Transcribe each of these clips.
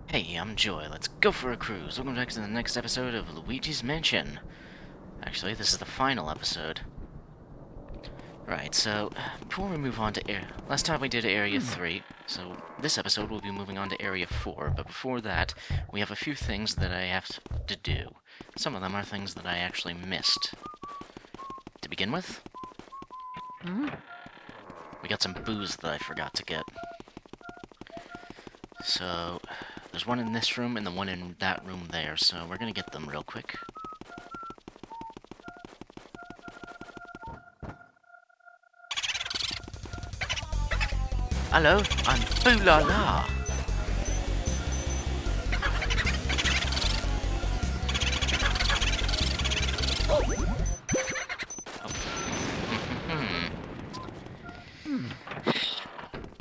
Hey, I'm Joy. Let's go for a cruise. Welcome back to the next episode of Luigi's Mansion. Actually, this is the final episode. Right, so before we move on to last time we did Area 3, so this episode we'll be moving on to Area 4, but before that, we have a few things that I have to do. Some of them are things that I actually missed. To begin with, we got some booze that I forgot to get. So, there's one in this room and the one in that room there, so we're gonna get them real quick. Hello, I'm Boo La La.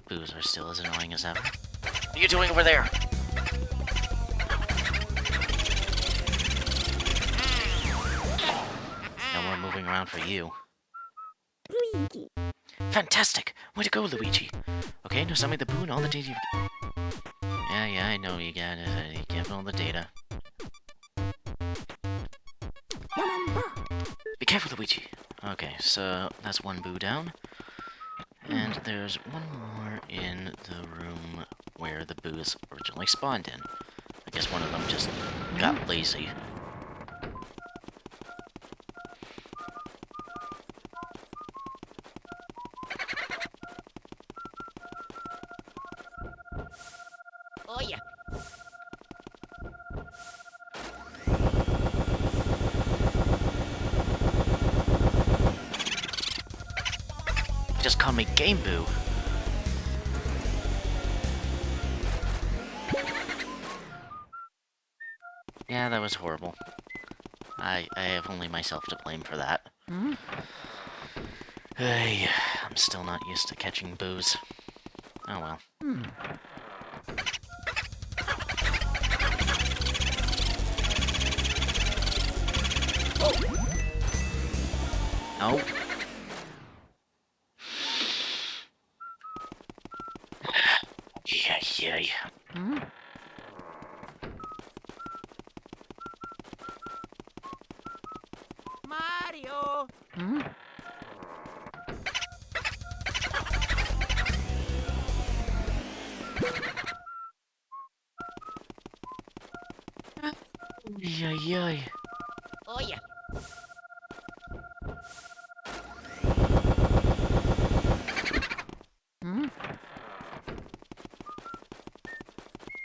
Boos are still as annoying as ever. What are you doing over there? No more moving around for you. Luigi. Fantastic! Way to go, Luigi. Okay, now send me the boo and all the data you've... Yeah, I know you got it. You get all the data. Be careful, Luigi. Okay, so that's one boo down. And there's one more in the room where the boos originally spawned in. I guess one of them just got lazy. Oh yeah. Just call me Game Boo. Yeah, that was horrible. I have only myself to blame for that. Hey, I'm still not used to catching boos. Oh well. No. Yeah. Mario. Yeah. Oh yeah.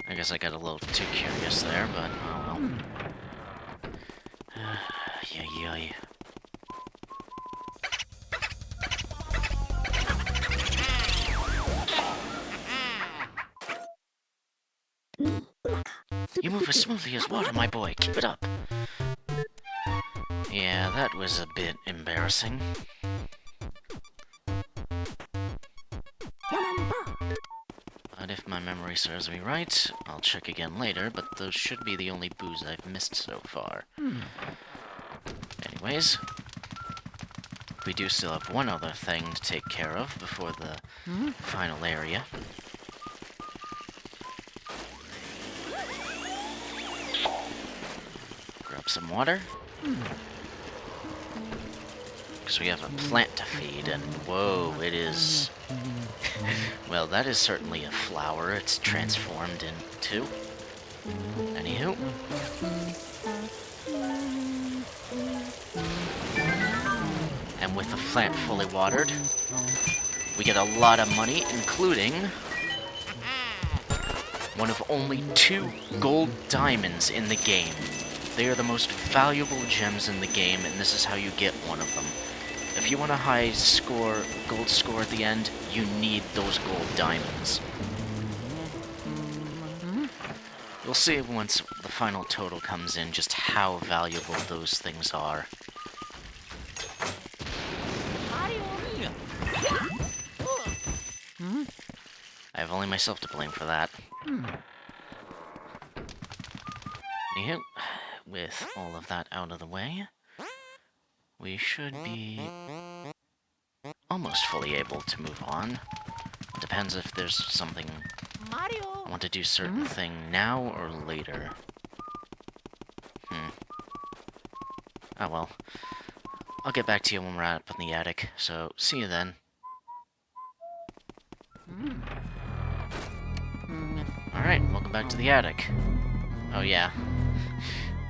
I guess I got a little too curious there, but oh well. Yeah. You move as smoothly as water, my boy. Keep it up. Yeah, that was a bit embarrassing. But if my memory serves me right, I'll check again later, but those should be the only boos I've missed so far. Anyways, we do still have one other thing to take care of before the final area. Grab some water. Because we have a plant to feed, and whoa, it is... Well, that is certainly a flower it's transformed into. Anywho. And with the plant fully watered, we get a lot of money, including one of only 2 gold diamonds in the game. They are the most valuable gems in the game, and this is how you get one of them. If you want a high score, gold score at the end, you need those gold diamonds. You'll see once the final total comes in just how valuable those things are. I have only myself to blame for that. Anywho, with all of that out of the way, we should be almost fully able to move on. Depends if there's something Mario. I want to do certain thing now or later. Oh well. I'll get back to you when we're up in the attic, so see you then. Alright, welcome back to the attic. Oh yeah.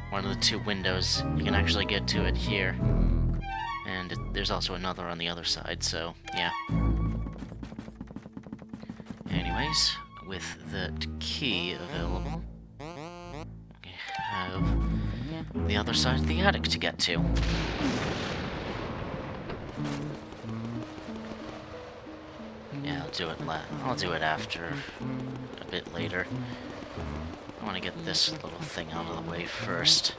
One of the two windows, you can actually get to it here. And there's also another on the other side, so yeah. Anyways, with the key available, we have the other side of the attic to get to. Yeah, I'll do it after, a bit later. I want to get this little thing out of the way first.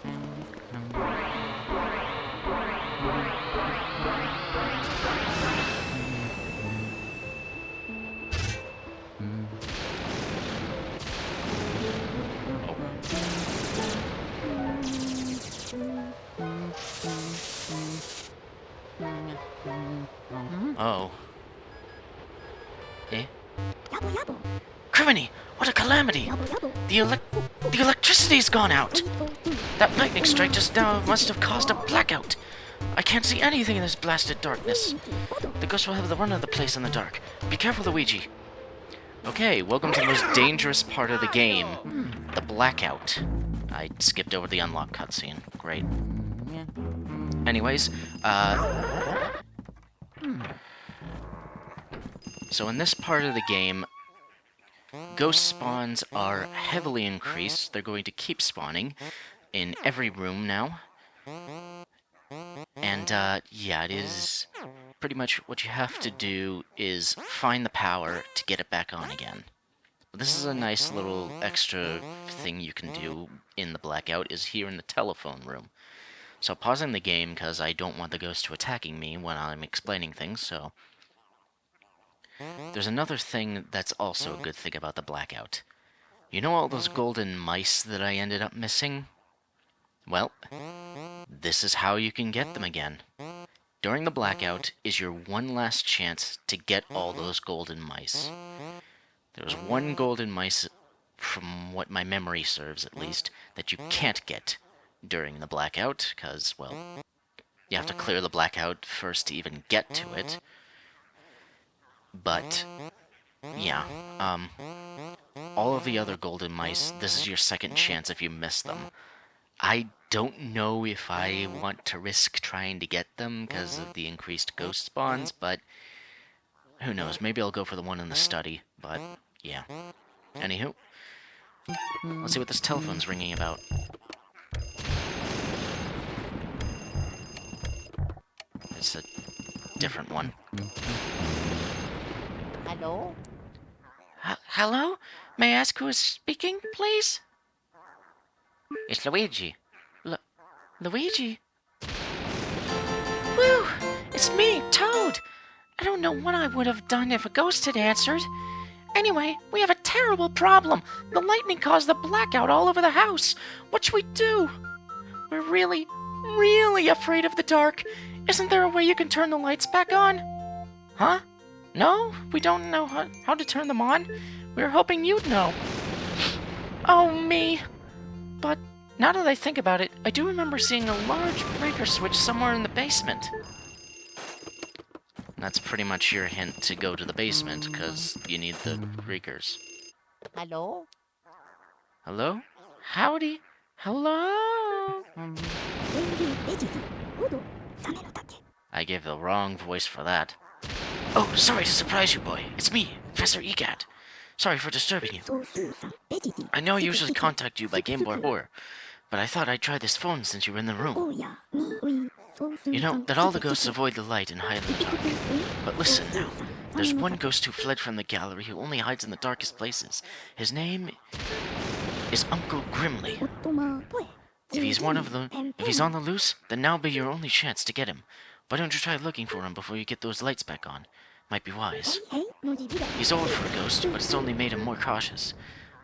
Oh. Eh? Criminy! What a calamity! The electricity's gone out! That lightning strike just now must have caused a blackout! I can't see anything in this blasted darkness. The ghost will have the run of the place in the dark. Be careful, Luigi. Okay, welcome to the most dangerous part of the game. The blackout. I skipped over the unlock cutscene. Great. Anyways, so in this part of the game, ghost spawns are heavily increased. They're going to keep spawning in every room now. And, yeah, it is pretty much what you have to do is find the power to get it back on again. This is a nice little extra thing you can do in the blackout, is here in the telephone room. So pausing the game, because I don't want the ghost to attacking me when I'm explaining things, so... There's another thing that's also a good thing about the blackout. You know all those golden mice that I ended up missing? Well, this is how you can get them again. During the blackout is your one last chance to get all those golden mice. There's one golden mice, from what my memory serves at least, that you can't get during the blackout, because, well, you have to clear the blackout first to even get to it. But, yeah, all of the other golden mice, this is your second chance if you miss them. I don't know if I want to risk trying to get them because of the increased ghost spawns, but who knows, maybe I'll go for the one in the study, but yeah. Anywho, let's see what this telephone's ringing about. It's a different one. Hello? Hello? May I ask who is speaking, please? It's Luigi. Luigi? Woo! It's me, Toad! I don't know what I would have done if a ghost had answered. Anyway, we have a terrible problem. The lightning caused the blackout all over the house. What should we do? We're really, really afraid of the dark. Isn't there a way you can turn the lights back on? Huh? No? We don't know how to turn them on? We were hoping you'd know. Oh, me. But now that I think about it, I do remember seeing a large breaker switch somewhere in the basement. That's pretty much your hint to go to the basement, because you need the breakers. Hello? Hello? Howdy? Hello? I gave the wrong voice for that. Oh, sorry to surprise you, boy. It's me, Professor EGAT. Sorry for disturbing you. I know I usually contact you by Game Boy Horror, but I thought I'd try this phone since you were in the room. You know that all the ghosts avoid the light and hide in the dark. But listen now, there's one ghost who fled from the gallery who only hides in the darkest places. His name is Uncle Grimly. If he's on the loose, then now'll be your only chance to get him. Why don't you try looking for him before you get those lights back on? Might be wise. He's old for a ghost, but it's only made him more cautious.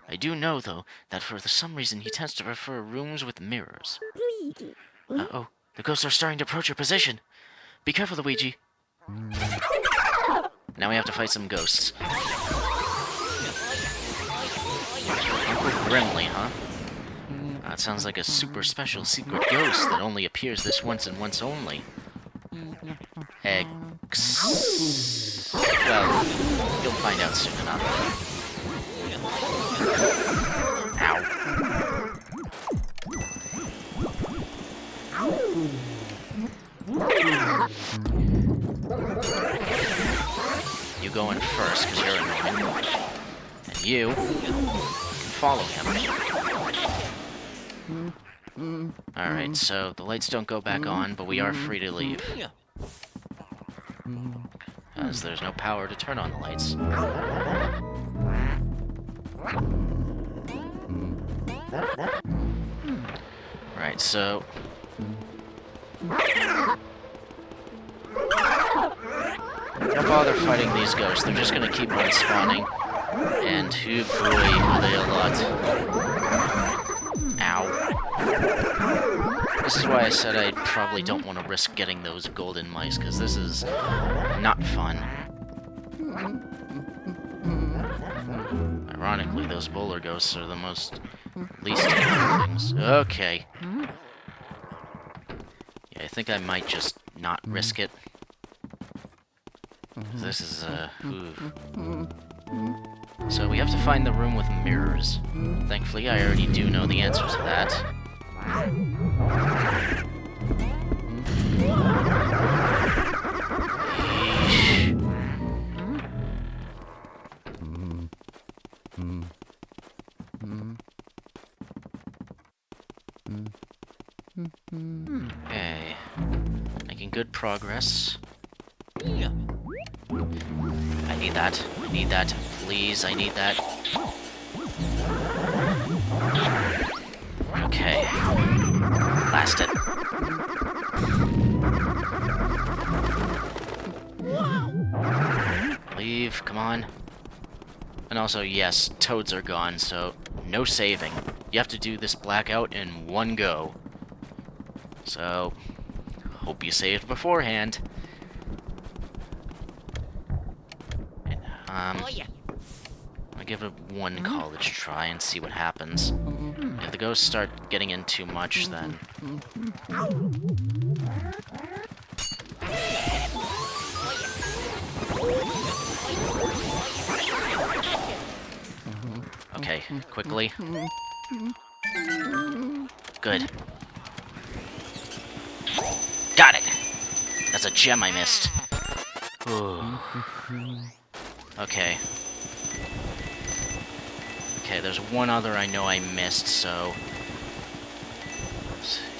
I do know, though, that for some reason he tends to prefer rooms with mirrors. Uh-oh, the ghosts are starting to approach your position. Be careful, Luigi. Now we have to fight some ghosts. grimly, huh? It sounds like a super special secret ghost that only appears this once and once only. Well, you'll find out soon enough. Ow. You go in first, because you're annoying. And you can follow him. Alright, so the lights don't go back on, but we are free to leave. As there's no power to turn on the lights. Right, so... don't bother fighting these ghosts, they're just gonna keep on spawning. And, oh boy, are they a lot. Ow. This is why I said I probably don't want to risk getting those golden mice, because this is not fun. Ironically, those bowler ghosts are the least terrible things. Okay. Yeah, I think I might just not risk it. This is, So we have to find the room with mirrors. Thankfully, I already do know the answer to that. Okay. Making good progress. I need that. I need that. Please, I need that. Okay. Blast it. Leave, come on. And also, yes, toads are gone, so no saving. You have to do this blackout in one go. So, hope you saved beforehand. I'll give it one college try and see what happens. If the ghosts start getting in too much, then... Okay, quickly. Good. Got it! That's a gem I missed. Ooh. Okay. Okay, there's one other I know I missed, so...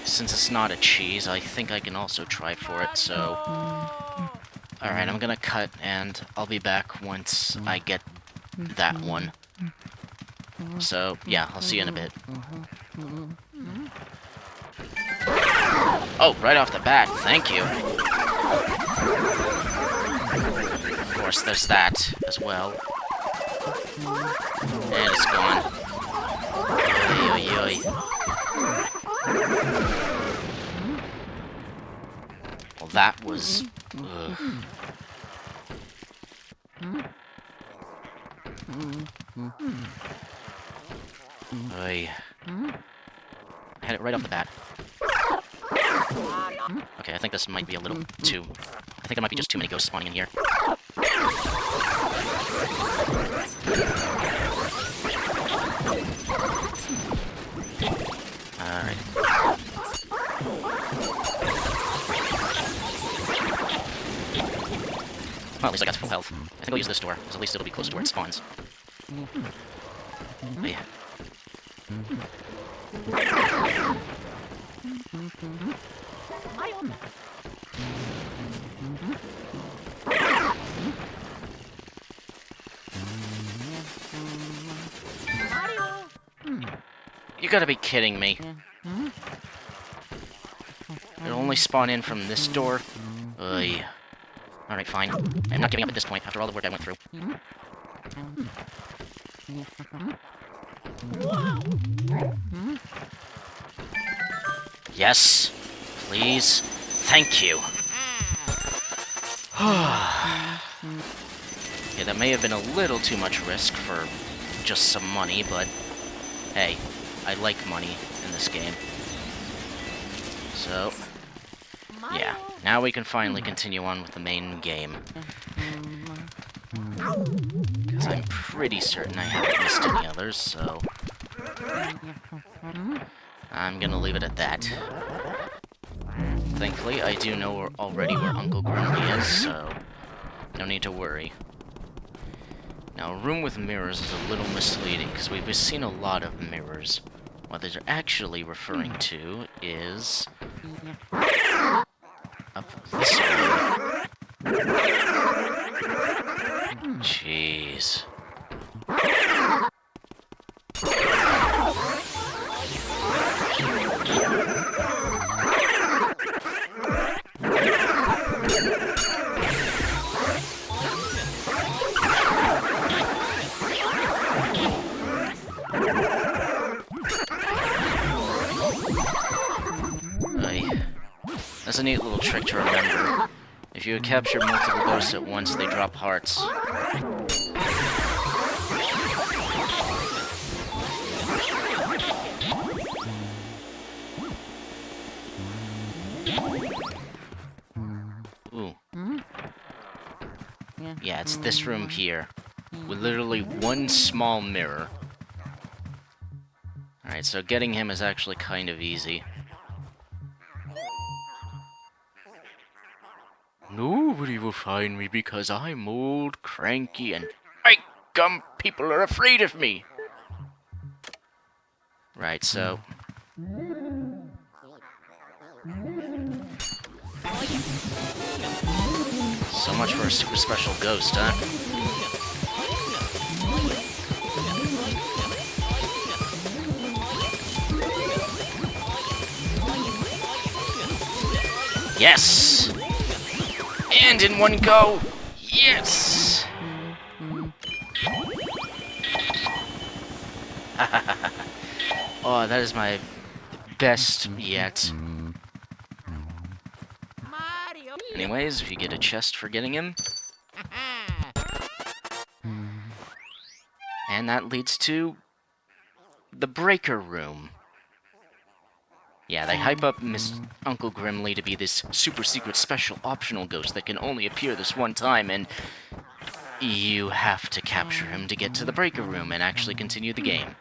since it's not a cheese, I think I can also try for it, so... Alright, I'm gonna cut, and I'll be back once I get that one. So, yeah, I'll see you in a bit. Oh, right off the bat, thank you. Of course, there's that as well. And it's gone. Oy, oy, oy. Well, that was... Oy. I had it right off the bat. Okay, I think this might be a little too... I think there might be just too many ghosts spawning in here. Alright. Well, at least I got full health. I think I'll use this door, because at least it'll be close to where it spawns. Oh, yeah. You gotta be kidding me. It'll only spawn in from this door? Ugh. Alright, fine. I'm not giving up at this point, after all the work I went through. Yes. Please. Thank you. Yeah, that may have been a little too much risk for just some money, but... hey, I like money in this game. So, yeah, now we can finally continue on with the main game. Because I'm pretty certain I haven't missed any others, so... I'm gonna leave it at that. Thankfully, I do know already where Uncle Grimly is, so... no need to worry. Now, a room with mirrors is a little misleading, because we've seen a lot of mirrors. What they're actually referring to is... up this way. Jeez. That's a neat little trick to remember. If you capture multiple ghosts at once, they drop hearts. Ooh. Yeah, it's this room here. With literally one small mirror. Alright, so getting him is actually kind of easy. Nobody will find me because I'm old, cranky, and gum, people are afraid of me. Right, so... so much for a super special ghost, huh? Yes! And in one go! Yes! Oh, that is my best yet. Anyways, if you get a chest for getting him. And that leads to the breaker room. Yeah, they hype up Uncle Grimly to be this super secret special optional ghost that can only appear this one time, and you have to capture him to get to the breaker room and actually continue the game.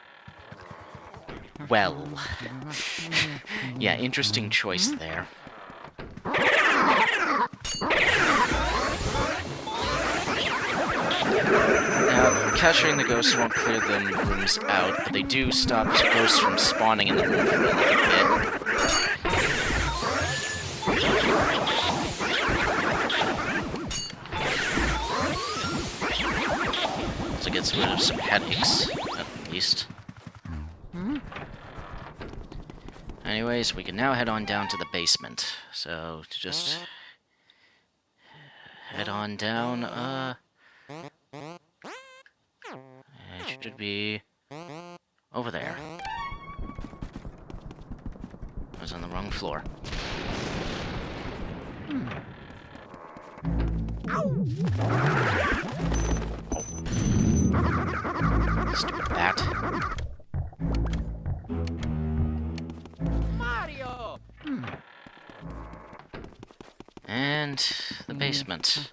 Well, yeah, interesting choice there. Now, capturing the ghosts won't clear the rooms out, but they do stop ghosts from spawning in the room for a little bit. So it gets rid of some headaches, at least. Anyways, we can now head on down to the basement. So, to just... head on down, it should be... over there. I was on the wrong floor. Stupid bat. And the basement.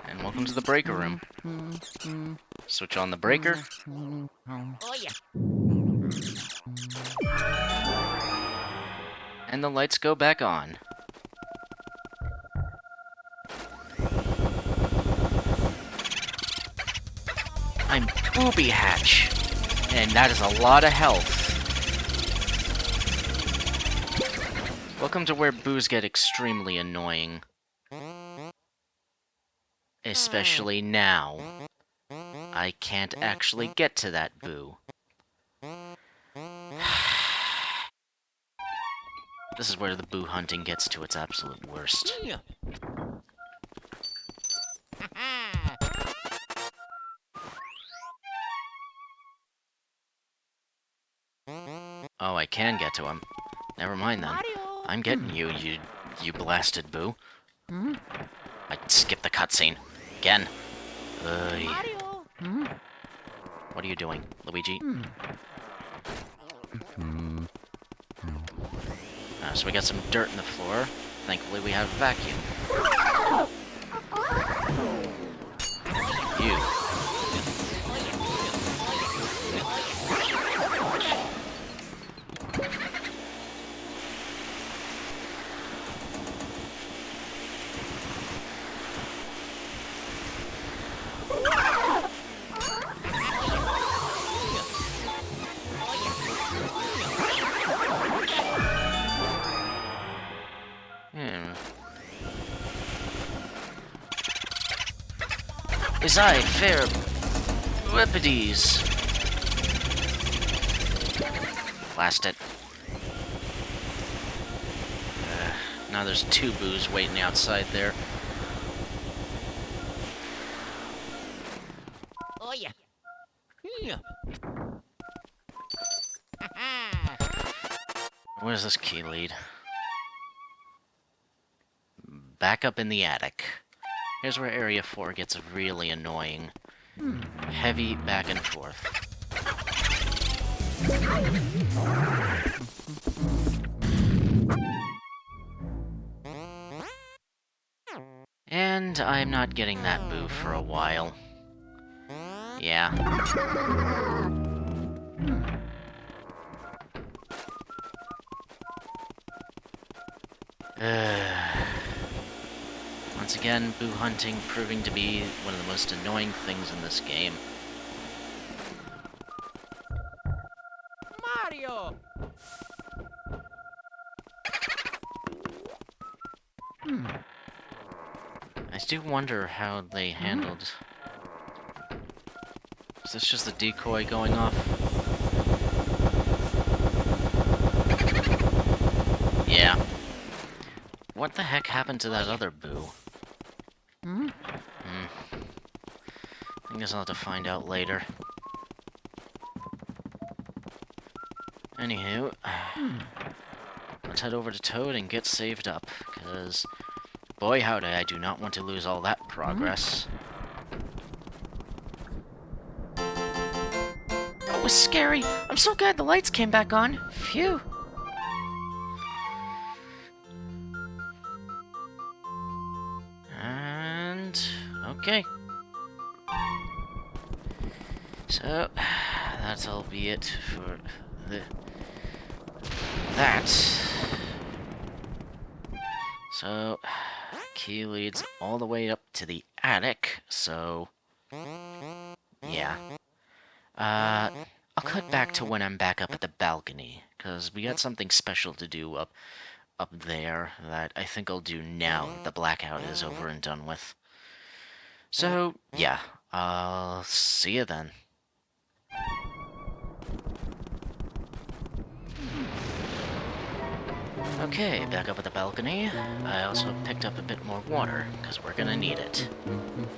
And welcome to the breaker room. Switch on the breaker. Oh, yeah. And the lights go back on. I'm Booby Hatch, and that is a lot of health. Welcome to where boos get extremely annoying. Especially now. I can't actually get to that boo. This is where the boo hunting gets to its absolute worst. I can get to him. Never mind then. I'm getting you, you blasted boo. I skipped the cutscene. Again. What are you doing, Luigi? So we got some dirt in the floor. Thankfully we have a vacuum. You. Is I fair Euripides? Blast it. Now there's two boos waiting outside there. Oh yeah. Yeah. Where does this key lead? Back up in the attic. Here's where Area 4 gets really annoying. Heavy back and forth. And I'm not getting that boo for a while. Yeah. Once again, boo hunting proving to be one of the most annoying things in this game. Mario. I do wonder how they handled... Is this just a decoy going off? Yeah. What the heck happened to that other boo? I guess I'll have to find out later. Anywho, let's head over to Toad and get saved up, because boy howdy, I do not want to lose all that progress. Oh, it was scary! I'm so glad the lights came back on. Phew! And... okay. So, that'll be it for that. So, key leads all the way up to the attic, so... yeah. I'll cut back to when I'm back up at the balcony, because we got something special to do up there that I think I'll do now that the blackout is over and done with. So, yeah, I'll see you then. Okay, back up at the balcony. I also picked up a bit more water, because we're gonna need it.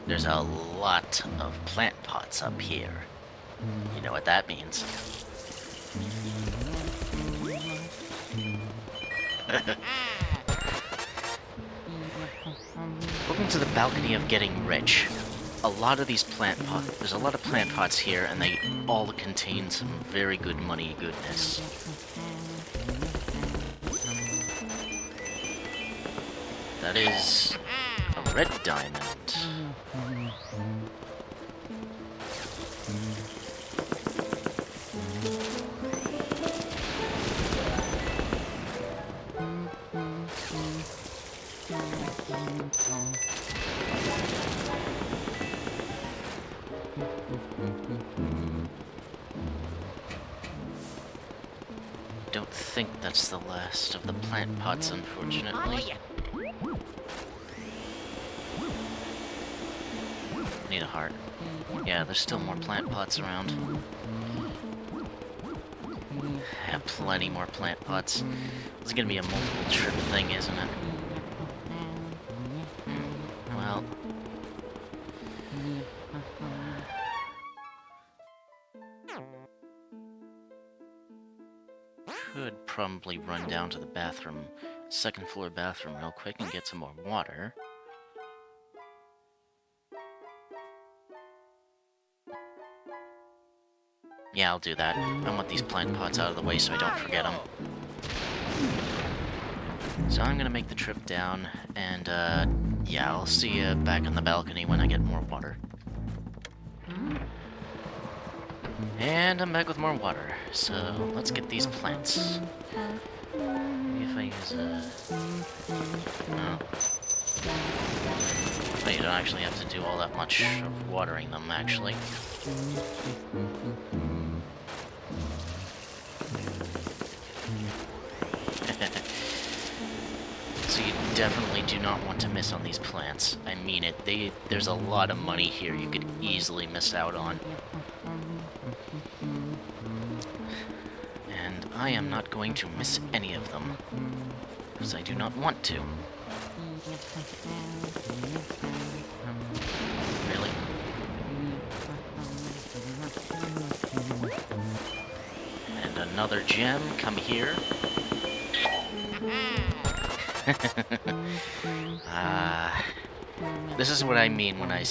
There's a lot of plant pots up here. You know what that means. Welcome to the balcony of getting rich. A lot of these there's a lot of plant pots here, and they all contain some very good money goodness. That is a red diamond. Don't think that's the last of the plant pots, unfortunately. Need a heart. Yeah, there's still more plant pots around. Yeah, plenty more plant pots. This is gonna be a multiple trip thing, isn't it? Well... probably run down to the bathroom, second floor bathroom real quick and get some more water. Yeah, I'll do that. I want these plant pots out of the way so I don't forget them. So I'm gonna make the trip down, and, yeah, I'll see you back on the balcony when I get more water. And I'm back with more water, so let's get these plants. Maybe if I use a... No. Oh, you don't actually have to do all that much of watering them, actually. So you definitely do not want to miss on these plants. I mean it. There's a lot of money here you could easily miss out on. And I am not going to miss any of them, because I do not want to. Really? And another gem, come here. This is what I mean when I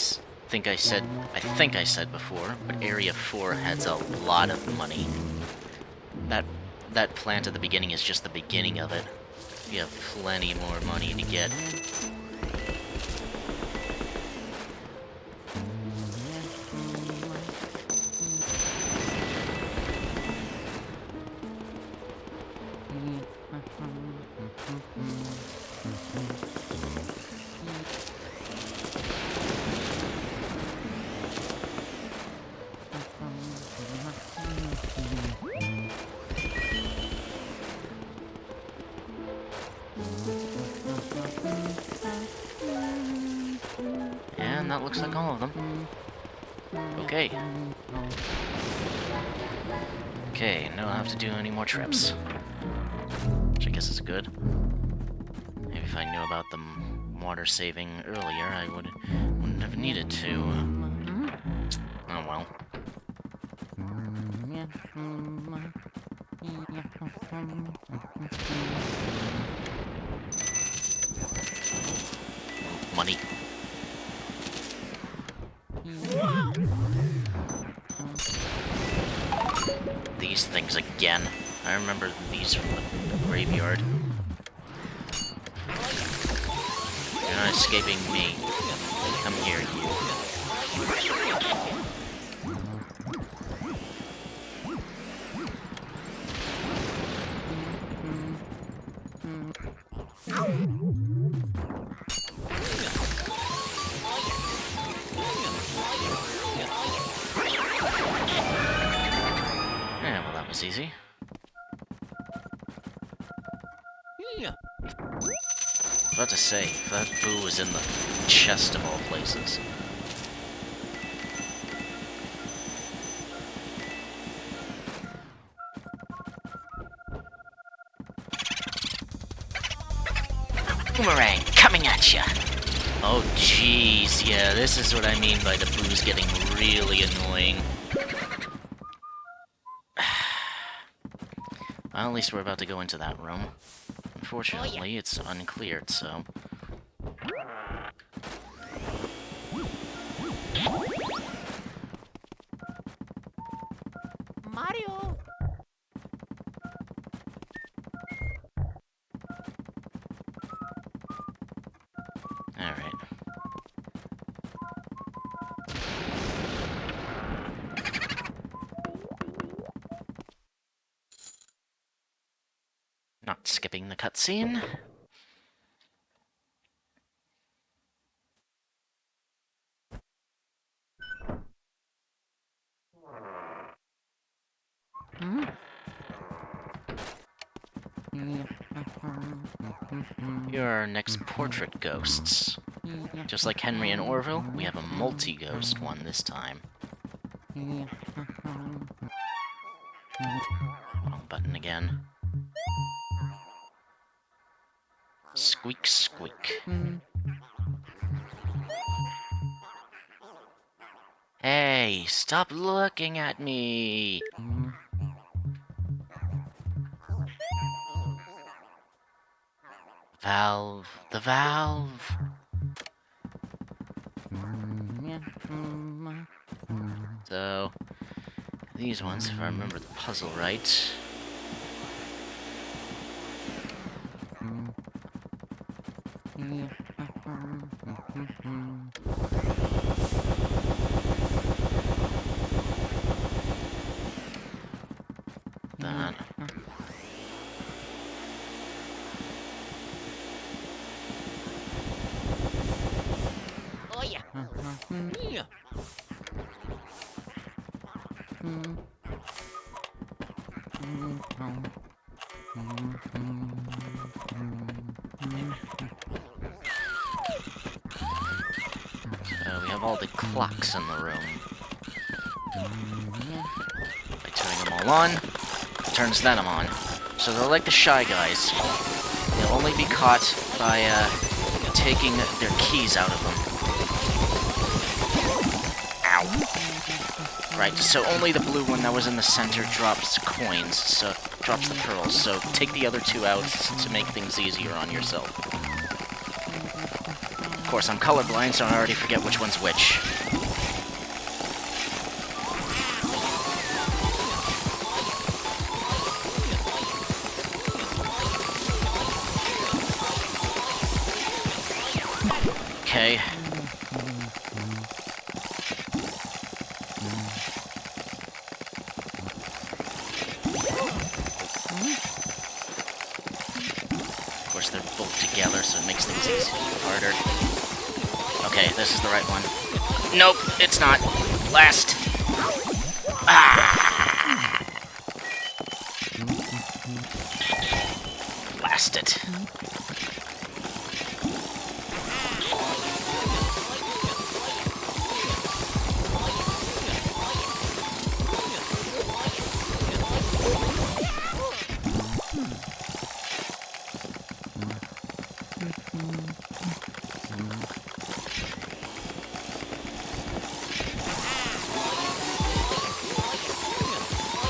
think I said before, but Area 4 has a lot of money. That plant at the beginning is just the beginning of it. You have plenty more money to get. And that looks like all of them. Okay. Okay, no, I don't have to do any more trips. Which I guess is good. Maybe if I knew about the water saving earlier, I wouldn't have needed to. Oh well. Money. These things again. I remember these from the graveyard. You're not escaping me. Come here, you. Yeah, well, that was easy. I was about to say, if that boo was in the chest of all places. Boomerang, coming at ya! Oh jeez, yeah, this is what I mean by the boos getting really annoying. Well, at least we're about to go into that room. Unfortunately, it's uncleared, so... Mario! Alright. Not skipping the cutscene. Here are our next portrait ghosts. Just like Henry and Orville, we have a multi-ghost one this time. Wrong button again. Squeak, squeak. Hey, stop looking at me! Valve. The valve. So, these ones, if I remember the puzzle right. That. Oh yeah. Yeah. So we have all the clocks in the room. By turning them all on, it turns them on. So they're like the Shy Guys. They'll only be caught by taking their keys out of them. Ow. Right, so only the blue one that was in the center drops coins, so drops the pearls. So take the other two out to make things easier on yourself. Of course, I'm colorblind, so I already forget which one's which. Okay. Of course, they're both together, so it makes things easy, harder. Okay, this is the right one. Nope, it's not. Last. Ah! Blast it.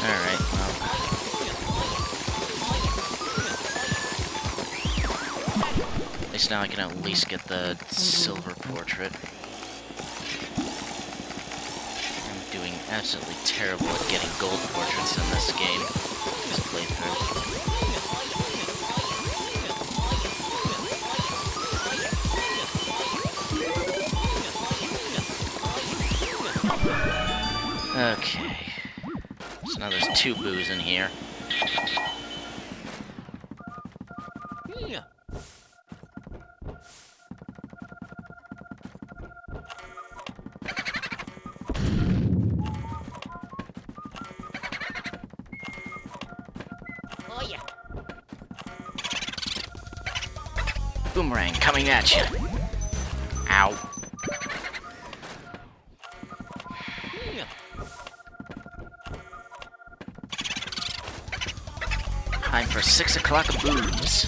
Alright, well. At least now I can at least get the silver portrait. I'm doing absolutely terrible at getting gold portraits in this game. This playthrough. Okay. So now there's two boos in here. Yeah. Oh yeah. Boomerang coming at you. Ow. Yeah. Time for 6 o'clock boos.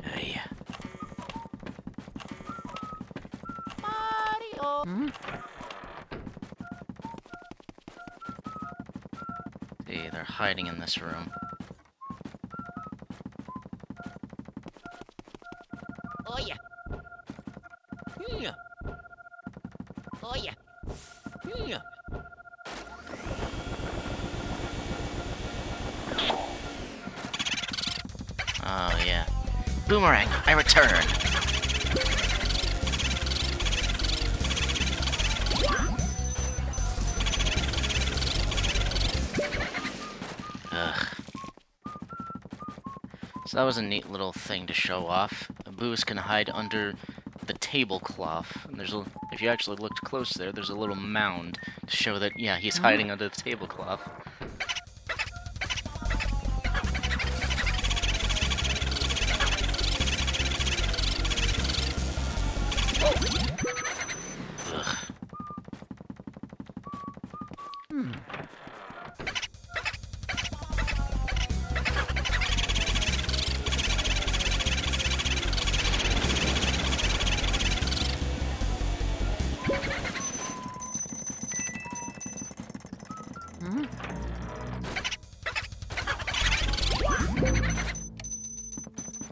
Hey. Mario. See, they're hiding in this room. Oh yeah. Yeah. Oh yeah. Yeah. Oh, yeah. Boomerang, I return. Ugh. So that was a neat little thing to show off. Boos can hide under the tablecloth. And there's a, if you actually looked close there, there's a little mound to show that, yeah, he's hiding under the tablecloth. Ugh.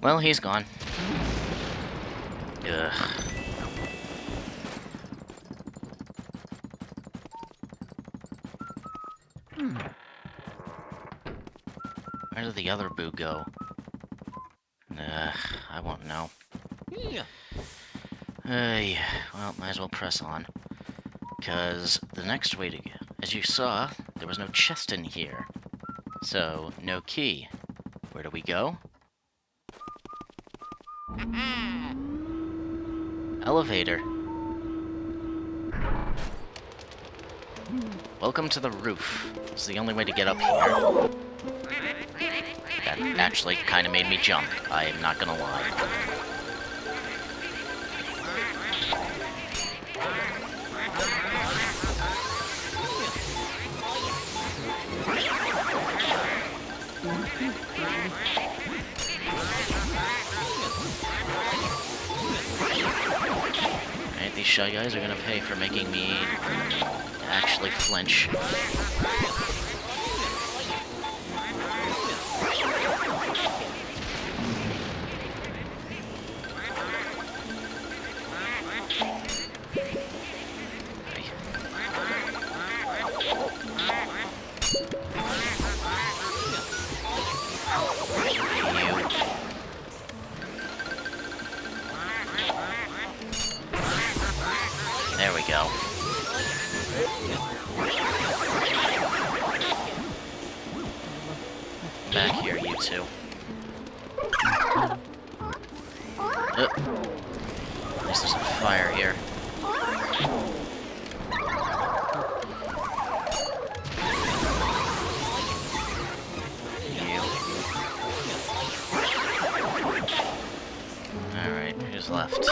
Well, he's gone. Ugh. Where did the other boo go? Ugh, I won't know. Hey, well, might as well press on. Because the next way to go, as you saw, there was no chest in here. So, no key. Where do we go? Elevator. Welcome to the roof. It's the only way to get up here. That actually kind of made me jump. I am not gonna lie. Alright, these Shy Guys are gonna pay for making me actually flinch. There we go. Back here, you two. At least there's some fire here. You. Alright, who's left?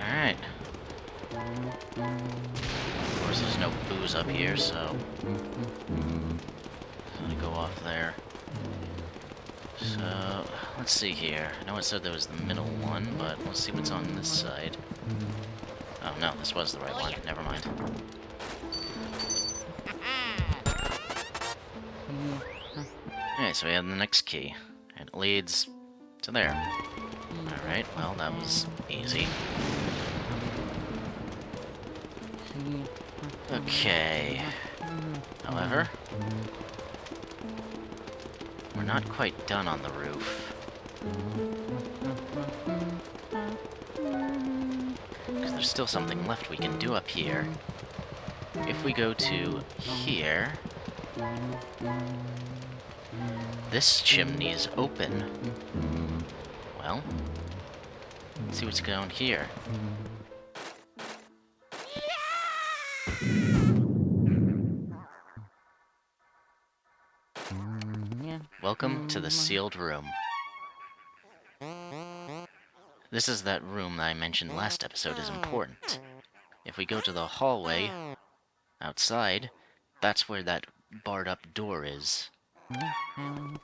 Alright. Of course, there's no booze up here, so I'm gonna go off there. So, let's see here. I know it said there was the middle one, but let's see what's on this side. Oh no, this was the right one. Never mind. Alright, so we have the next key. And it leads to there. Alright, well, that was easy. Okay. However, we're not quite done on the roof. Because there's still something left we can do up here. If we go to here, this chimney is open. Well, let's see what's going on here. Welcome to the sealed room. This is that room that I mentioned last episode is important. If we go to the hallway outside, that's where that barred up door is. And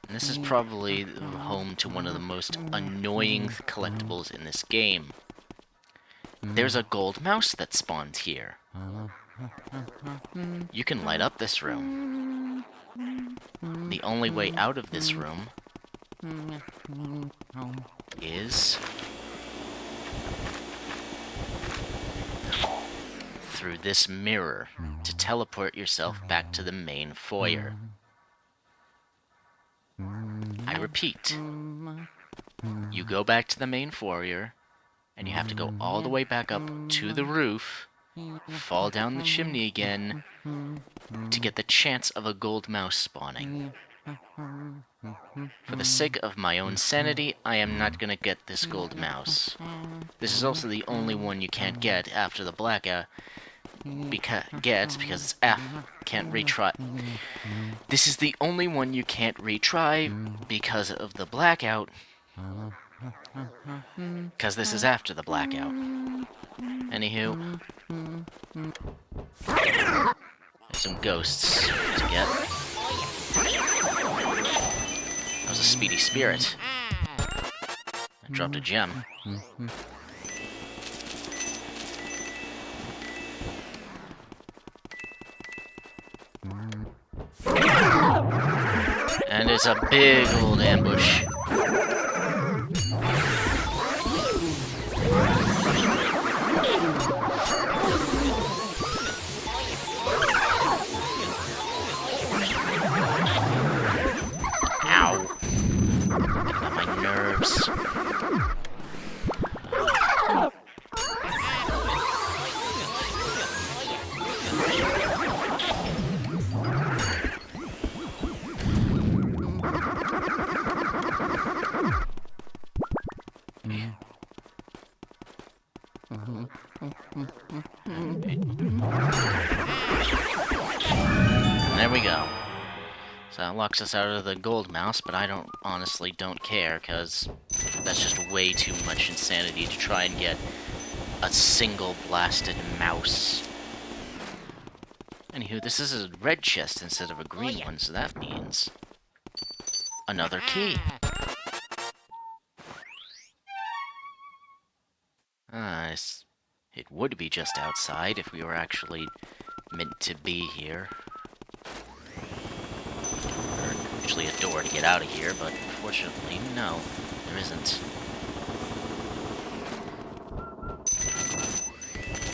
this is probably home to one of the most annoying collectibles in this game. There's a gold mouse that spawns here. You can light up this room. The only way out of this room is through this mirror to teleport yourself back to the main foyer. I repeat, you go back to the main foyer, and you have to go all the way back up to the roof, fall down the chimney again, to get the chance of a gold mouse spawning. For the sake of my own sanity, I am not gonna get this gold mouse. This is also the only one you can't get after the blackout. Because it's F. Can't retry. This is the only one you can't retry because of the blackout. Because this is after the blackout. Anywho. There's some ghosts to get. That was a speedy spirit. I dropped a gem. And it's a big old ambush. Ow. Getting on my nerves. There we go. So that locks us out of the gold mouse, but I honestly don't care, because that's just way too much insanity to try and get a single blasted mouse. Anywho, this is a red chest instead of a green one, so that means another key. It would be just outside if we were actually meant to be here. There's usually a door to get out of here, but unfortunately, no, there isn't.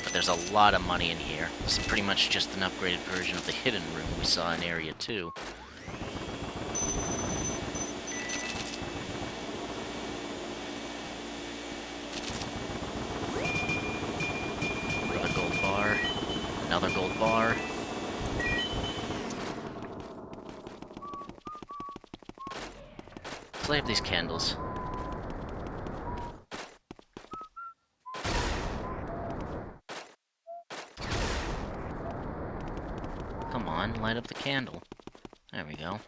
But there's a lot of money in here. This is pretty much just an upgraded version of the hidden room we saw in Area 2. Another gold bar. Another gold bar. Let's light up these candles. Come on, light up the candle. There we go.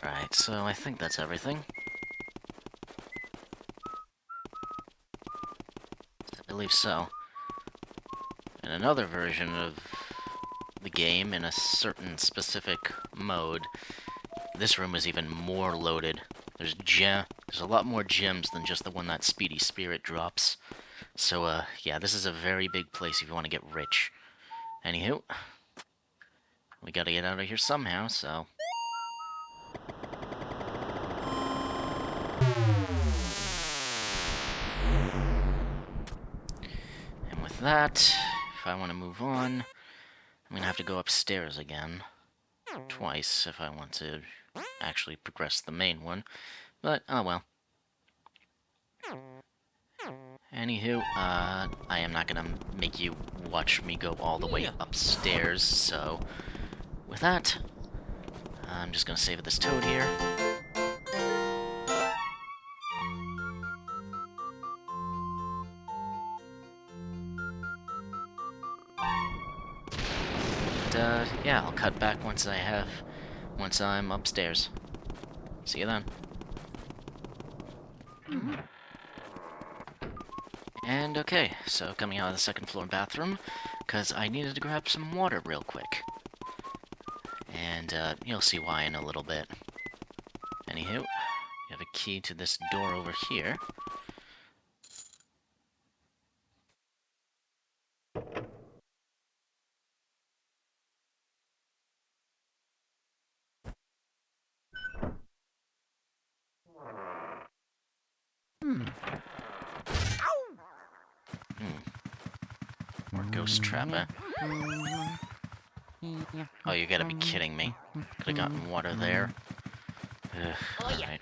Right, so I think that's everything. I believe so. In another version of the game, in a certain specific mode, this room is even more loaded. There's a lot more gems than just the one that Speedy Spirit drops. So, yeah, this is a very big place if you want to get rich. Anywho, we gotta get out of here somehow, so... And with that, if I want to move on, I'm gonna have to go upstairs again. Twice, if I want to actually progress the main one. But, oh well. Anywho, I am not gonna make you watch me go all the way upstairs, so... With that, I'm just gonna save this toad here. And, yeah, I'll cut back once I'm upstairs. See you then. And okay, so coming out of the second floor bathroom, because I needed to grab some water real quick. And, you'll see why in a little bit. Anywho, we have a key to this door over here. More ghost trap, eh? Oh, you gotta be kidding me. Could've gotten water there. Ugh, alright.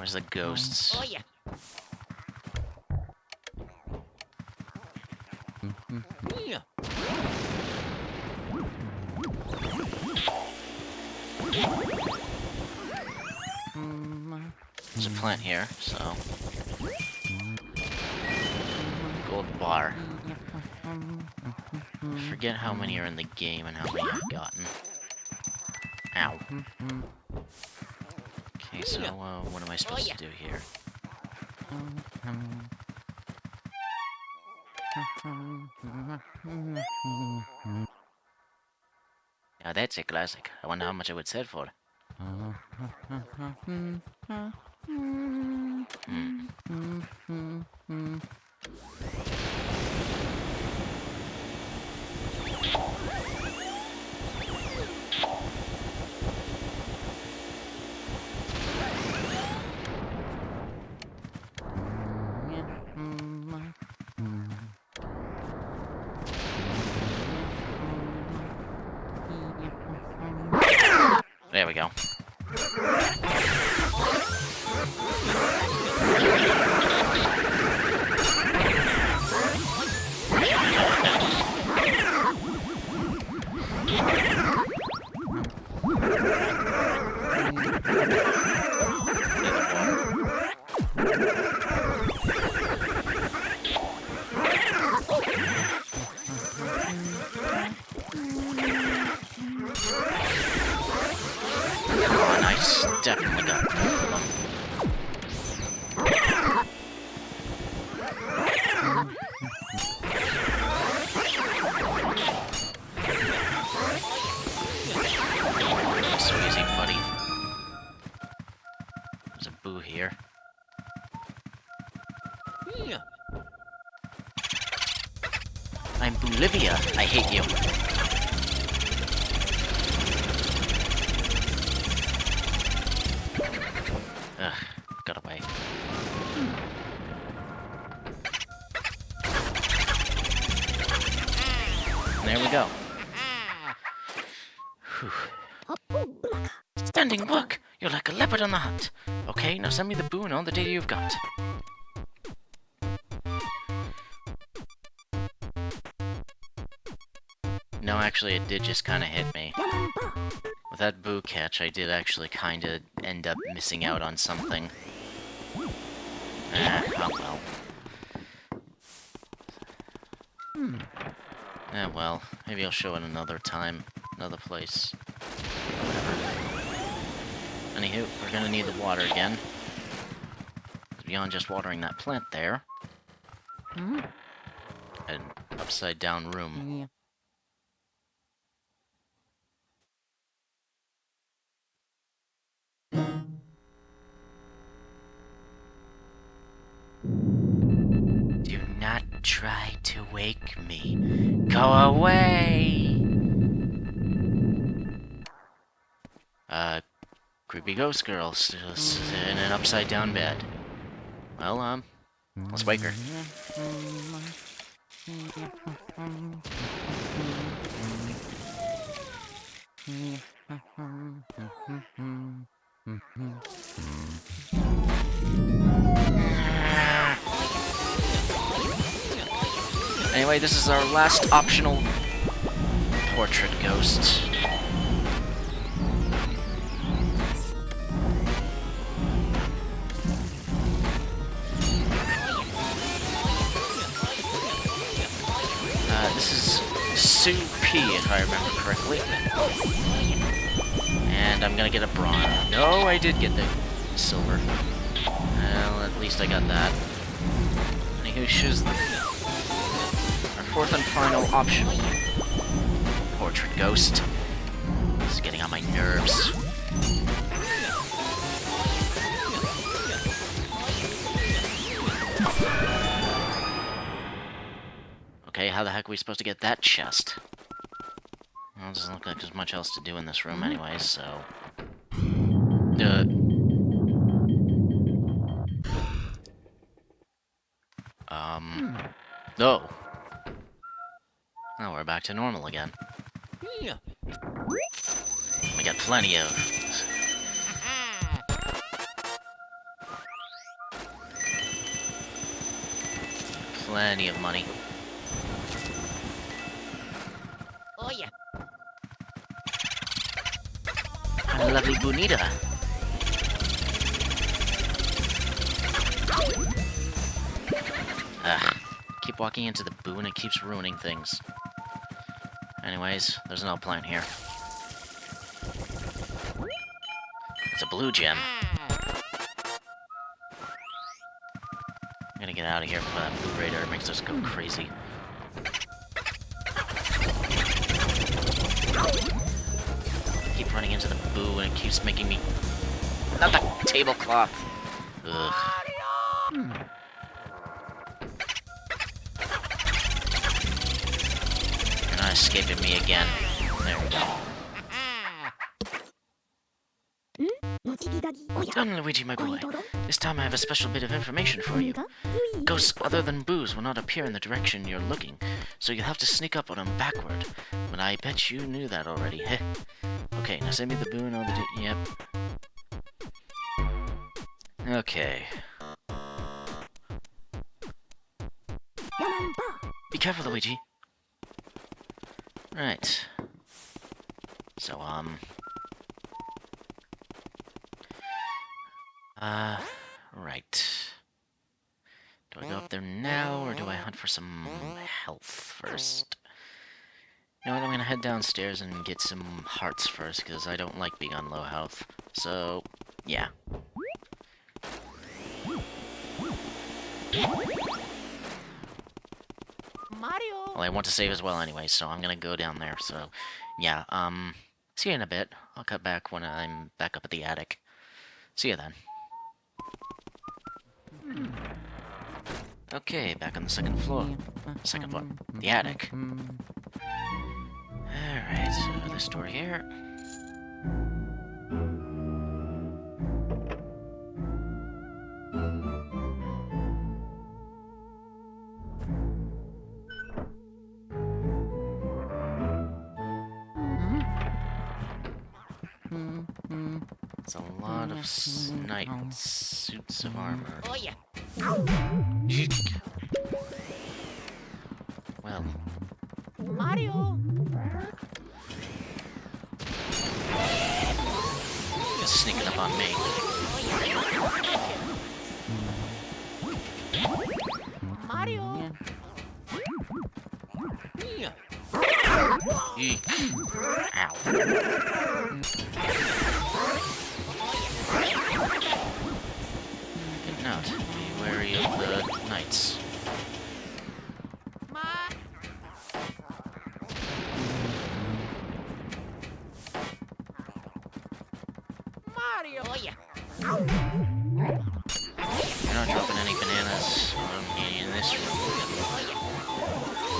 Where's the ghosts? Oh yeah. Yeah. There's a plant here, so... Gold bar. Forget how many are in the game and how many I've gotten. Ow. Okay, so, what am I supposed to do here? Now that's a classic. I wonder how much I would sell for. There we go. Oh, nice. Definitely got both of them. So easy, buddy. There's a boo here. Yeah. I'm Bolivia. I hate you. Ugh, got away. There we go. Whew. Standing buck! You're like a leopard on the hunt. Okay, now send me the boo and all the data you've got. No, actually, it did just kind of hit me. With that boo catch, I did actually kind of end up missing out on something. Oh well. Well, maybe I'll show it another time, another place. Whatever. Anywho, we're gonna need the water again. Beyond just watering that plant there. An upside down room. Do not try to wake me. Go away! Creepy ghost girl still in an upside down bed. Well, let's wake her. Anyway, this is our last optional portrait ghost. This is Sue P, if I remember correctly. And I'm gonna get a bronze. No, I did get the silver. Well, at least I got that. Anywho, she's our fourth and final option. Portrait ghost. This is getting on my nerves. Okay, how the heck are we supposed to get that chest? Well, it doesn't look like there's much else to do in this room anyway, so... Oh. Oh, we're back to normal again. Yeah. We got plenty of... plenty of money. Oh yeah. Lovely bonita. Ugh. Keep walking into the boo and it keeps ruining things. Anyways, there's no plant here. It's a blue gem. I'm gonna get out of here before that blue raider makes us go crazy. Keep running into the boo and it keeps making me... Not the tablecloth! Ugh. You're not escaping me again. There we go. Done, Luigi, my boy. This time I have a special bit of information for you. Ghosts other than boos will not appear in the direction you're looking, so you'll have to sneak up on them backward. But I bet you knew that already, heh? Okay, now send me the boo and all the yep. Okay. Be careful, Luigi. Right. So, right. Do I go up there now, or do I hunt for some health first? You know what, I'm gonna head downstairs and get some hearts first, because I don't like being on low health. So, yeah. Mario. Well, I want to save as well anyway, so I'm gonna go down there, so... Yeah, see you in a bit. I'll cut back when I'm back up at the attic. See you then. Okay, back on the second floor. Second floor. The attic. Alright, so this door here. It's a lot of night suits of armor. Oh yeah. Well, Mario. just sneaking up on me. Mario. Eek. Ow. Good note. Be wary of the knights. Mario. Oh yeah. You're not dropping any bananas in this room.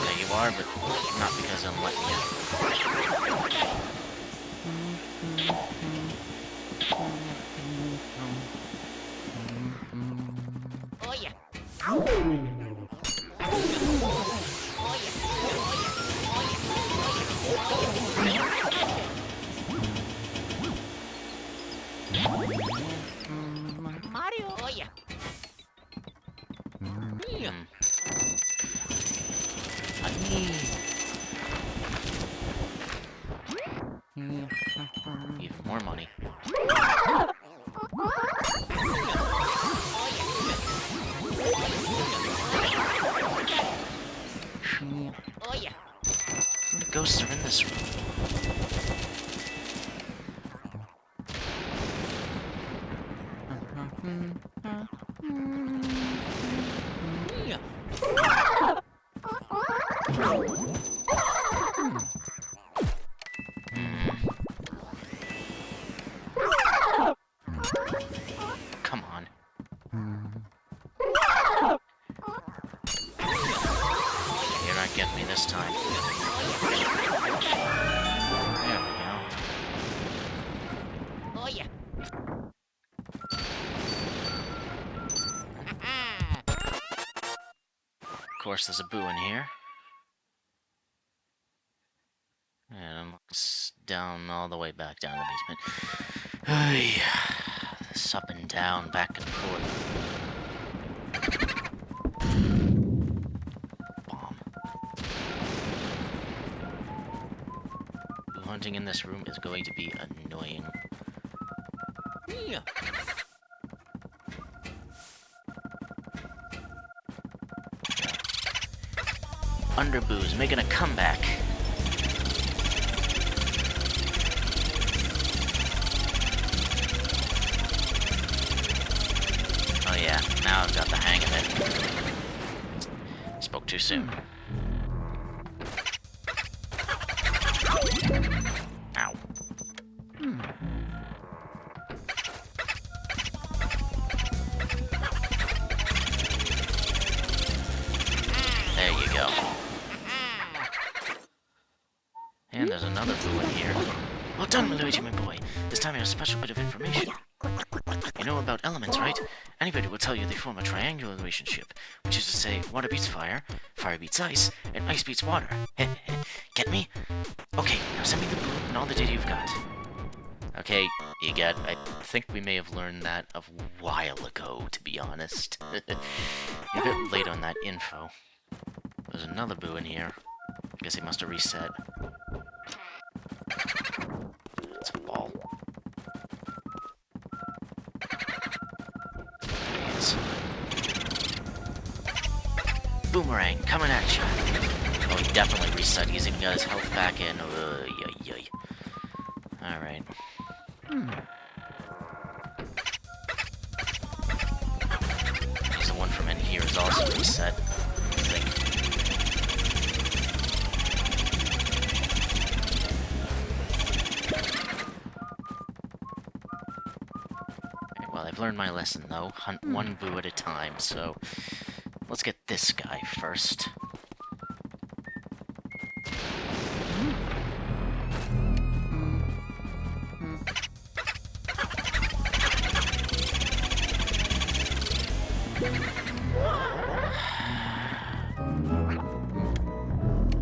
Yeah, you are, but not because I'm letting you. Oh yeah. Mario. Oh yeah. Even more money. Oh yeah. How many ghosts are in this room? Come on. You're not getting me this time. There we go. Oh yeah. Of course, there's a boo in here. And down all the way back down the basement. Ay, this up and down, back and forth. hunting in this room is going to be annoying. Yeah. Underboo's making a comeback. Oh yeah, now I've got the hang of it. Spoke too soon. Ow. There you go. And there's another boo in here. Well done, Luigi, my boy. This time I have a special bit of information. You know about elements, right? Anybody will tell you they form a triangular relationship, which is to say, water beats fire, fire beats ice, and ice beats water. Get me? Okay, now send me the boo and all the data you've got. Okay, EGAT, I think we may have learned that a while ago, to be honest. You're a bit late on that info. There's another boo in here. I guess he must have reset. It's a ball. There he is. Boomerang, coming at you. Oh, he definitely reset. He's even got his health back in. Alright. The one from in here is also reset, I think. Right, well, I've learned my lesson, though. Hunt one boo at a time, so let's get this guy first.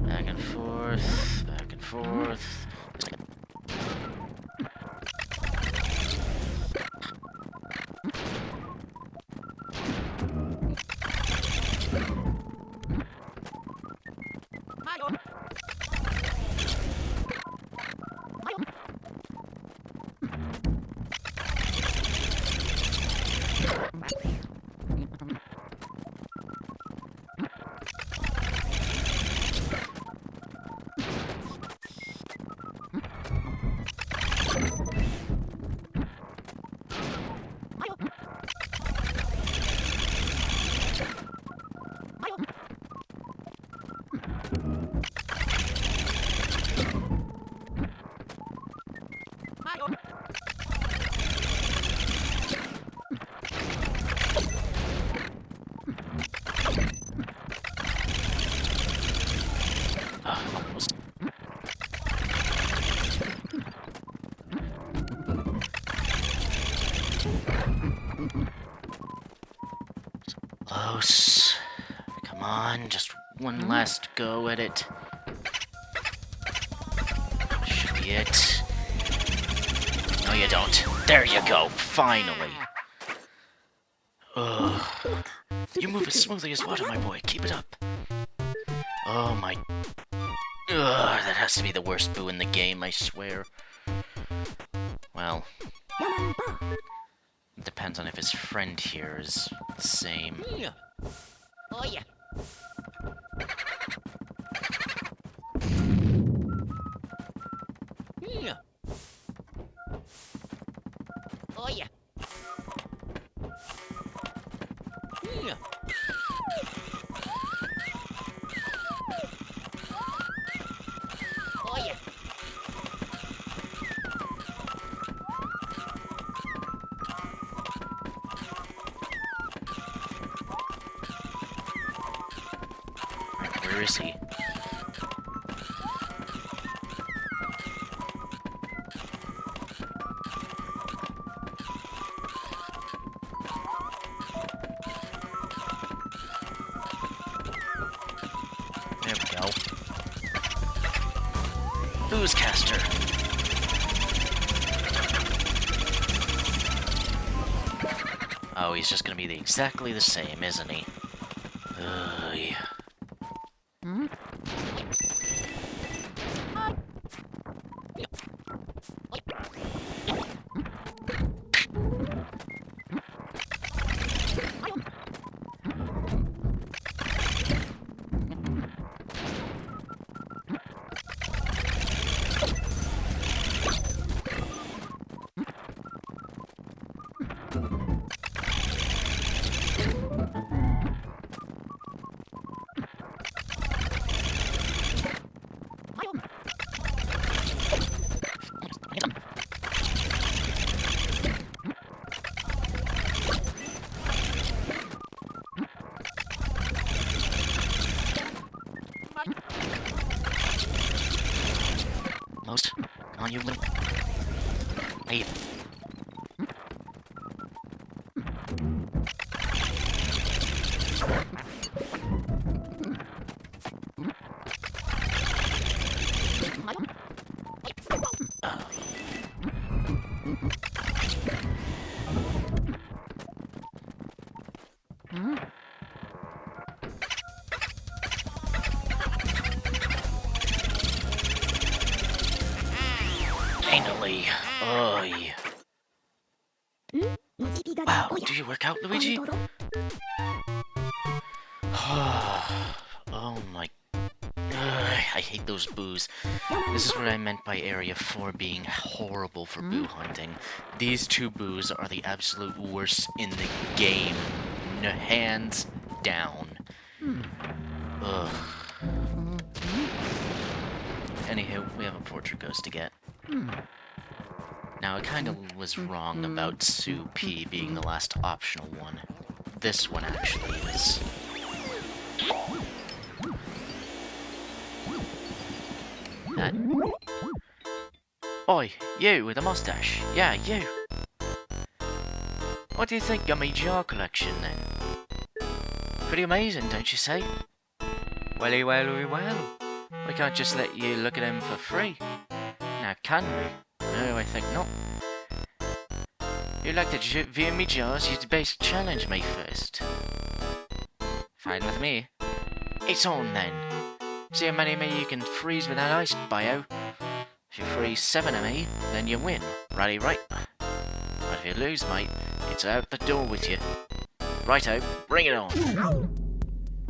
Back and forth, back and forth. Close. Come on, just one last go at it. Should be it. No, you don't. There you go, finally. Ugh. You move as smoothly as water, my boy. Keep it up. Oh my... Ugh, that has to be the worst boo in the game, I swear. Well... Depends on if his friend here is the same. Oh yeah. Yeah. Oh yeah. Yeah. Oh yeah. Where is he? There we go. Boozecaster. Oh, he's just gonna be exactly the same, isn't he? Yeah. Almost. Come on, you little... Hey. Finally. Oy. Wow, do you work out, Luigi? Oh my... I hate those boos. This is what I meant by Area 4 being horrible for boo hunting. These two boos are the absolute worst in the game. Hands down. Ugh. Anywho, we have a portrait ghost to get. Now, I kind of was wrong about Sue P being the last optional one. This one actually is. That... Oi, you with the mustache. Yeah, you. What do you think of me jar collection, then? Pretty amazing, don't you say? Welly, welly, well. We can't just let you look at them for free. Now, can we? No, I think not. You'd like to view me jars, you'd best challenge me first. Fine with me. It's on then. See how many of me you can freeze with that ice bio. If you freeze 7 of me, then you win. Righty right. But if you lose, mate, it's out the door with you. Righto, bring it on.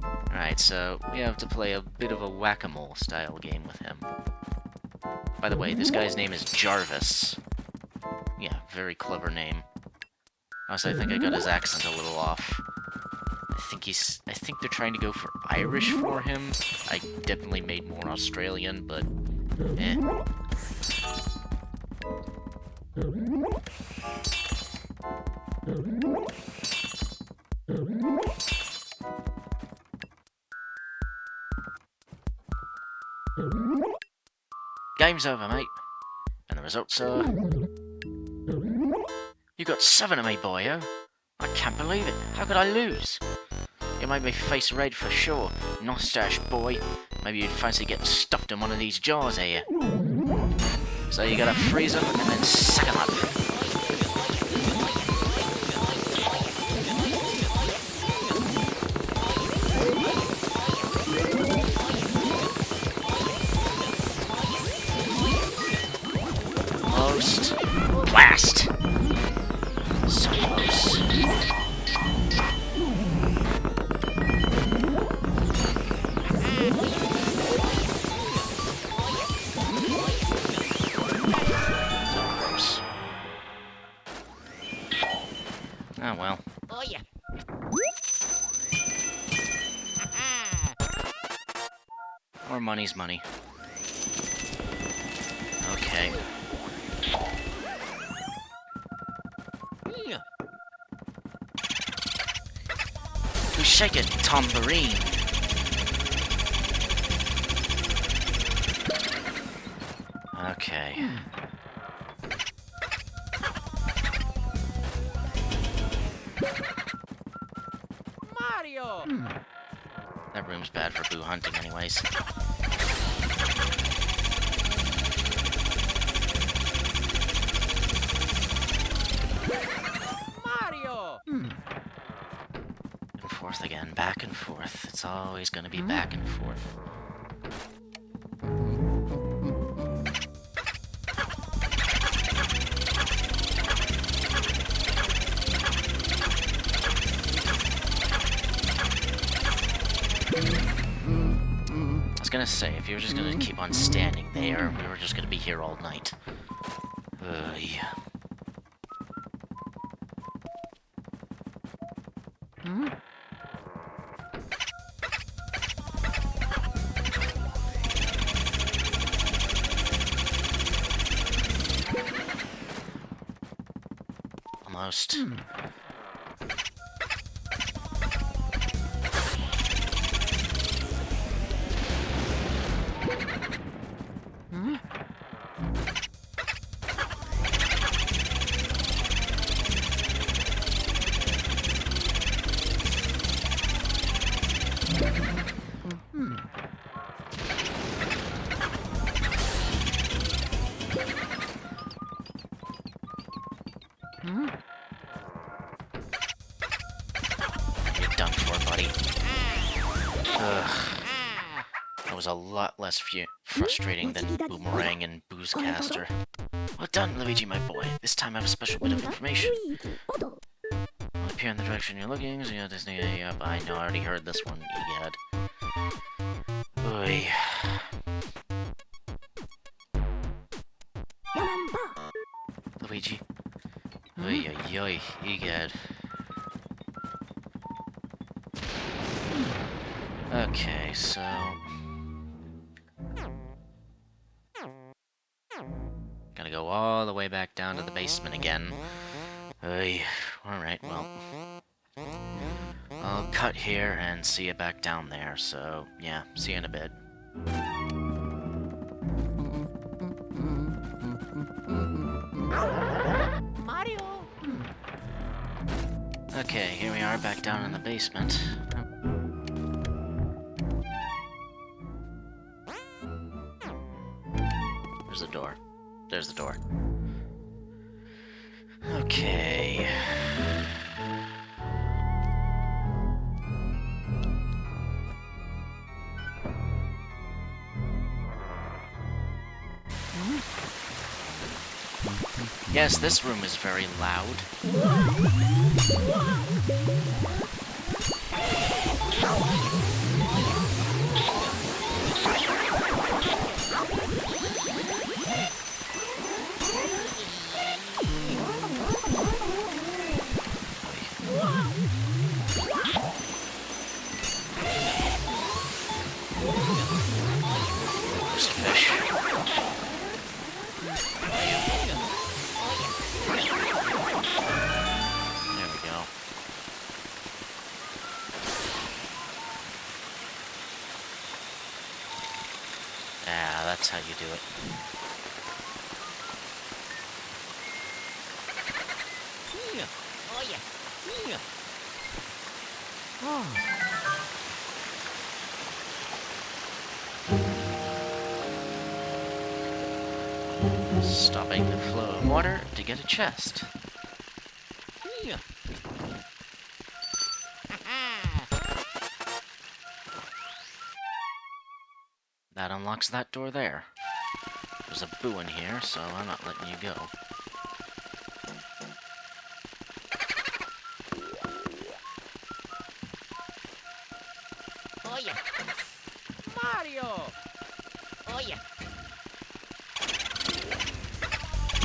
Alright, so we have to play a bit of a whack-a-mole style game with him. By the way, this guy's name is Jarvis. Yeah, very clever name. Also, I think I got his accent a little off. I think they're trying to go for Irish for him. I definitely made more Australian, but eh. Game's over, mate. And the results are... You got 7 of me, boyo. I can't believe it. How could I lose? You made me face red for sure. Mustache boy. Maybe you'd fancy getting stuffed in one of these jars here. So you gotta freeze them and then suck them up. Almost. Blast! So close. Oh well. Oh yeah. More money's money. Okay. Yeah. Who's shaking? Tambourine. Okay. Mario. That room's bad for boo hunting anyways. Mario. And forth again, back and forth. It's always gonna be back and forth. I was gonna say, if you were just gonna keep on standing there, we were just gonna be here all night. Yeah. Almost. You're done for, buddy. Ugh. That was a lot less frustrating than Boomerang and Boozcaster. Well done, Luigi, my boy. This time I have a special bit of information. Will appear in the direction you're looking, so you have to stay up. I know, I already heard this one, egad. Oy. Luigi. Oy, oy, oy, egad. Okay, so... Gotta go all the way back down to the basement again. Oy. Alright, well... I'll cut here and see you back down there, so... Yeah, see you in a bit. Mario! Okay, here we are back down in the basement. There's the door. There's the door. Okay. Yes, this room is very loud. Roast fish. There we go. Ah, that's how you do it. Yeah. Oh, yeah. Yeah. Stopping the flow of water to get a chest. Yeah. That unlocks that door there. There's a boo in here, so I'm not letting you go. Oh, yeah. Mario! Oh, yeah.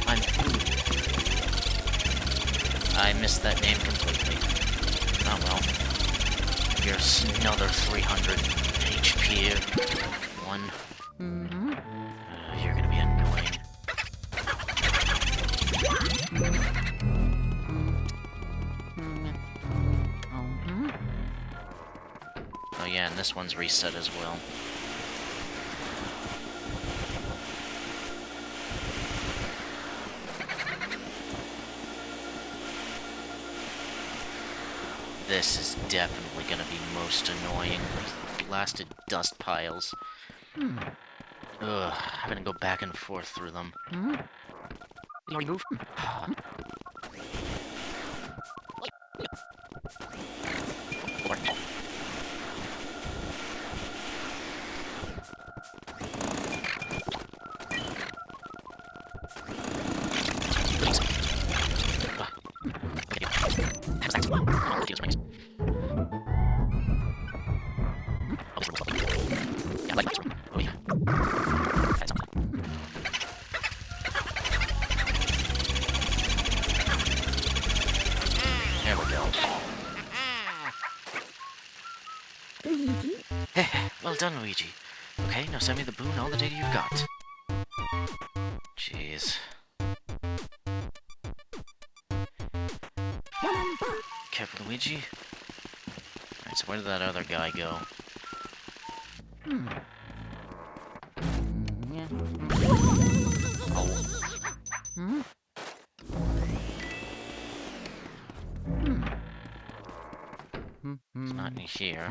I'm Boo. I missed that name completely. Oh well. Here's another 300 HP. One. You're gonna be annoying. Oh yeah, and this one's reset as well. This is definitely gonna be most annoying. These blasted dust piles. Ugh, having to go back and forth through them. You already moved? Oh yeah. There we go. Well done, Luigi. Okay, now send me the boon and all the data you've got. Jeez. Careful, Luigi. Alright, so where did that other guy go? Oh. It's not in here.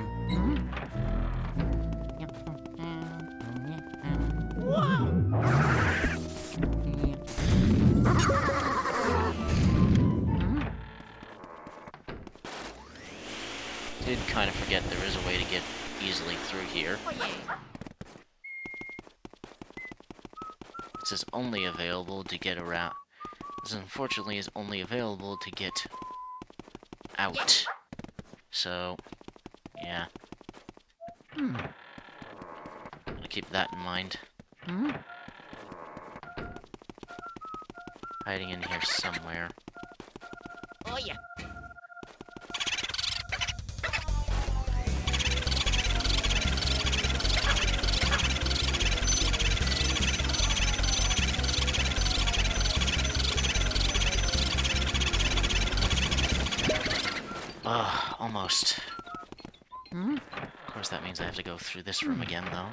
did kind of forget there is a way to get easily through here. Oh yeah. This is only available to get around. This unfortunately is only available to get out. So, yeah. I'll keep that in mind. Hiding in here somewhere. Oh yeah. Ugh, almost. Of course, that means I have to go through this room again, though.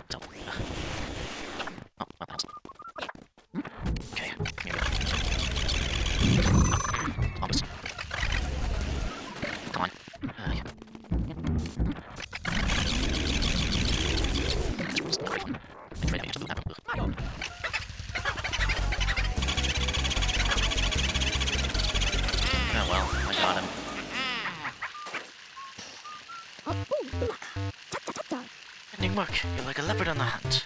So, oh, what the hell's... Okay, here we go. Almost. Come on. Oh well, I got him. Ending work. You're like a leopard on the hunt.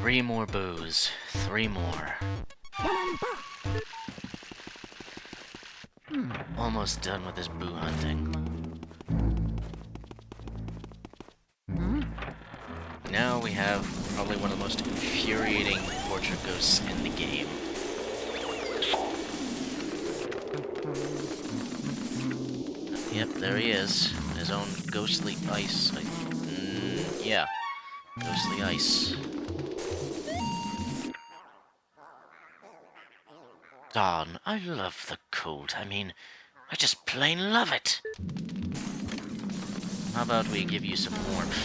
3 more boos. 3 more. Almost done with this boo hunting. Now we have probably one of the most infuriating portrait ghosts in the game. Yep, there he is. His own ghostly ice. Yeah. Ghostly ice. Dawn, I love the cold. I mean, I just plain love it. How about we give you some warmth?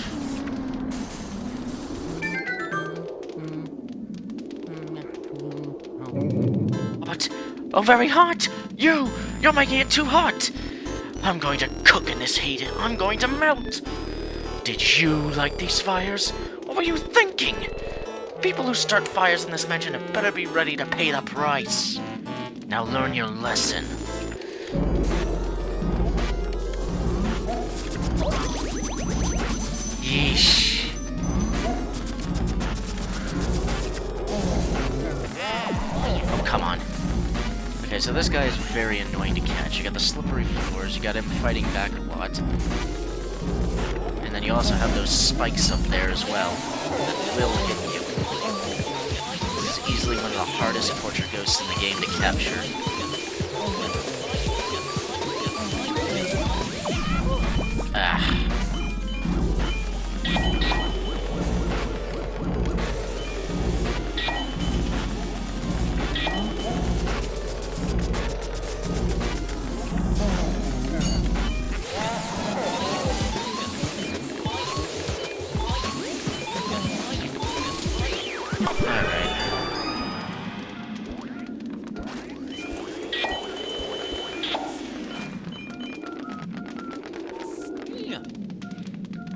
What? Oh, very hot! You're making it too hot! I'm going to cook in this heat. I'm going to melt! Did you light these fires? What were you thinking? People who start fires in this mansion had better be ready to pay the price. Now learn your lesson. Yeesh. Oh, come on. Okay, so this guy is very annoying to catch. You got the slippery floors, you got him fighting back a lot. And then you also have those spikes up there as well that will hit you. This is easily one of the hardest portrait ghosts in the game to capture. Ah.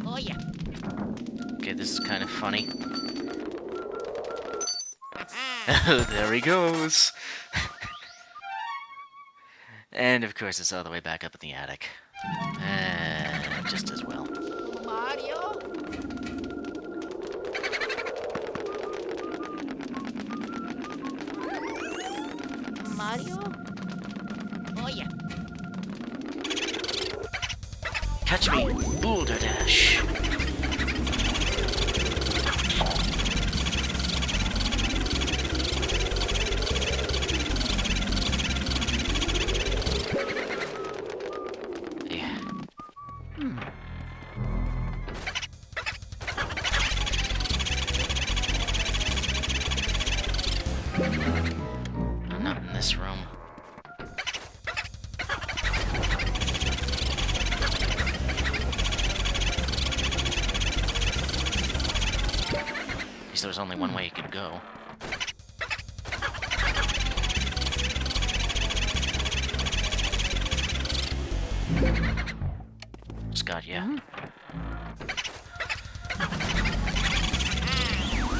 Oh yeah. Okay, this is kind of funny. Oh, there he goes! And of course it's all the way back up in the attic. Just as well. Mario. Mario. Oh yeah. Catch me, Boulder Dash! Yeah. I'm not in this room. At least there was only one way you could go. Scott, yeah.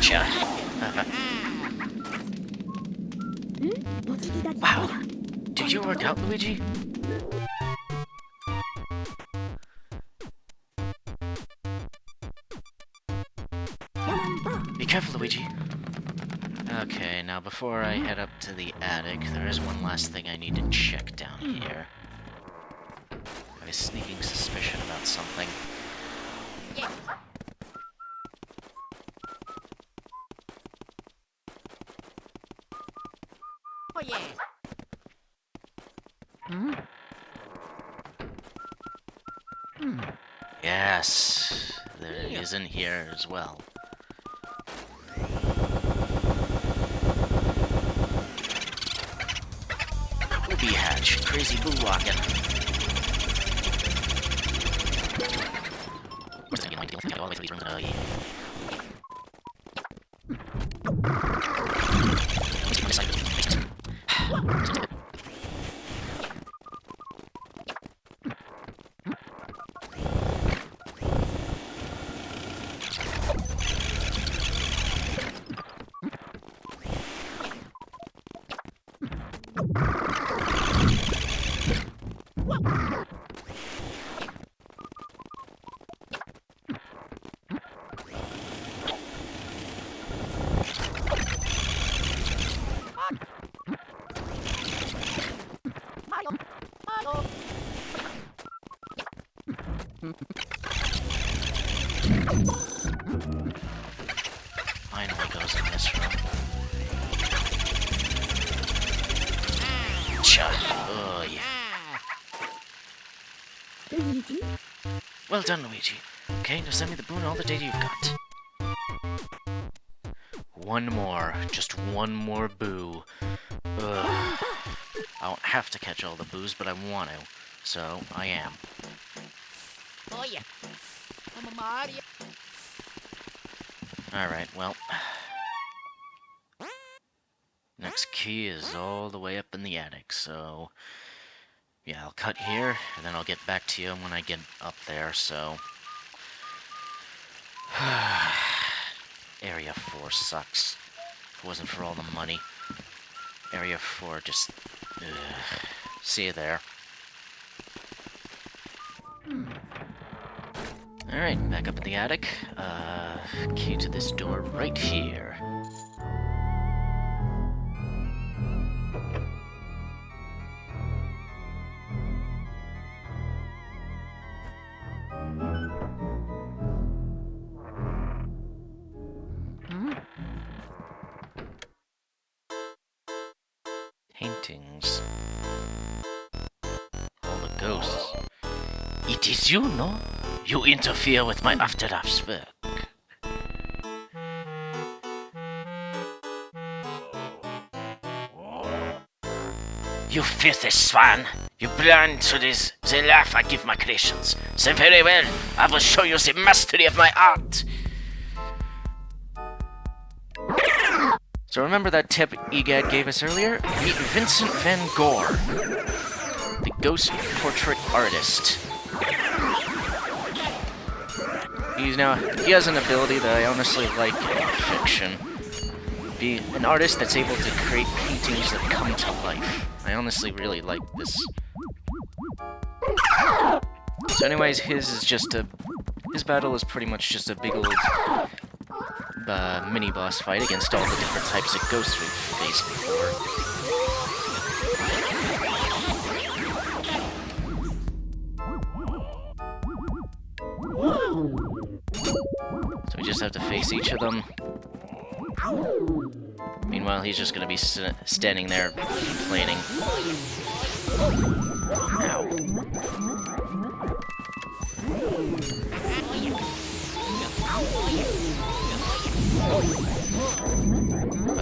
Cha. Wow. Do Did you work out, Luigi? Be careful, Luigi. Okay, now before I head up to the attic, there is one last thing I need to check down here. I have a sneaking suspicion about something. Yeah. Oh yeah. Yes, there it is in here as well. Booby hatch, crazy boo walking. Oh, yeah. Mario. Mario. Finally goes in this room. Cha. Oh, yeah. Well done, Luigi. Okay, now send me the boon and all the data you've got. One more. Just one more boo. Ugh. I don't have to catch all the boos, but I want to. So, I am. Oh yeah. I'm a Mario. Alright, well. Next key is all the way up in the attic, so... Yeah, I'll cut here, and then I'll get back to you when I get up there, so... Area 4 sucks. If it wasn't for all the money. Area 4 just... Ugh. See you there. Alright, back up in the attic. Key to this door right here. Paintings. All the ghosts. It is you, no? You interfere with my after-hours work. You filthy swan! You blind to this, the laugh I give my creations. Say very well, I will show you the mastery of my art! So remember that tip Egad gave us earlier? Meet Vincent van Gogh, the ghost portrait artist. He has an ability that I honestly like in fiction. Be an artist that's able to create paintings that come to life. I honestly really like this. So anyways, his battle is pretty much just a big old mini-boss fight against all the different types of ghosts we've faced before. So we just have to face each of them. Meanwhile, he's just gonna be standing there complaining. Ow.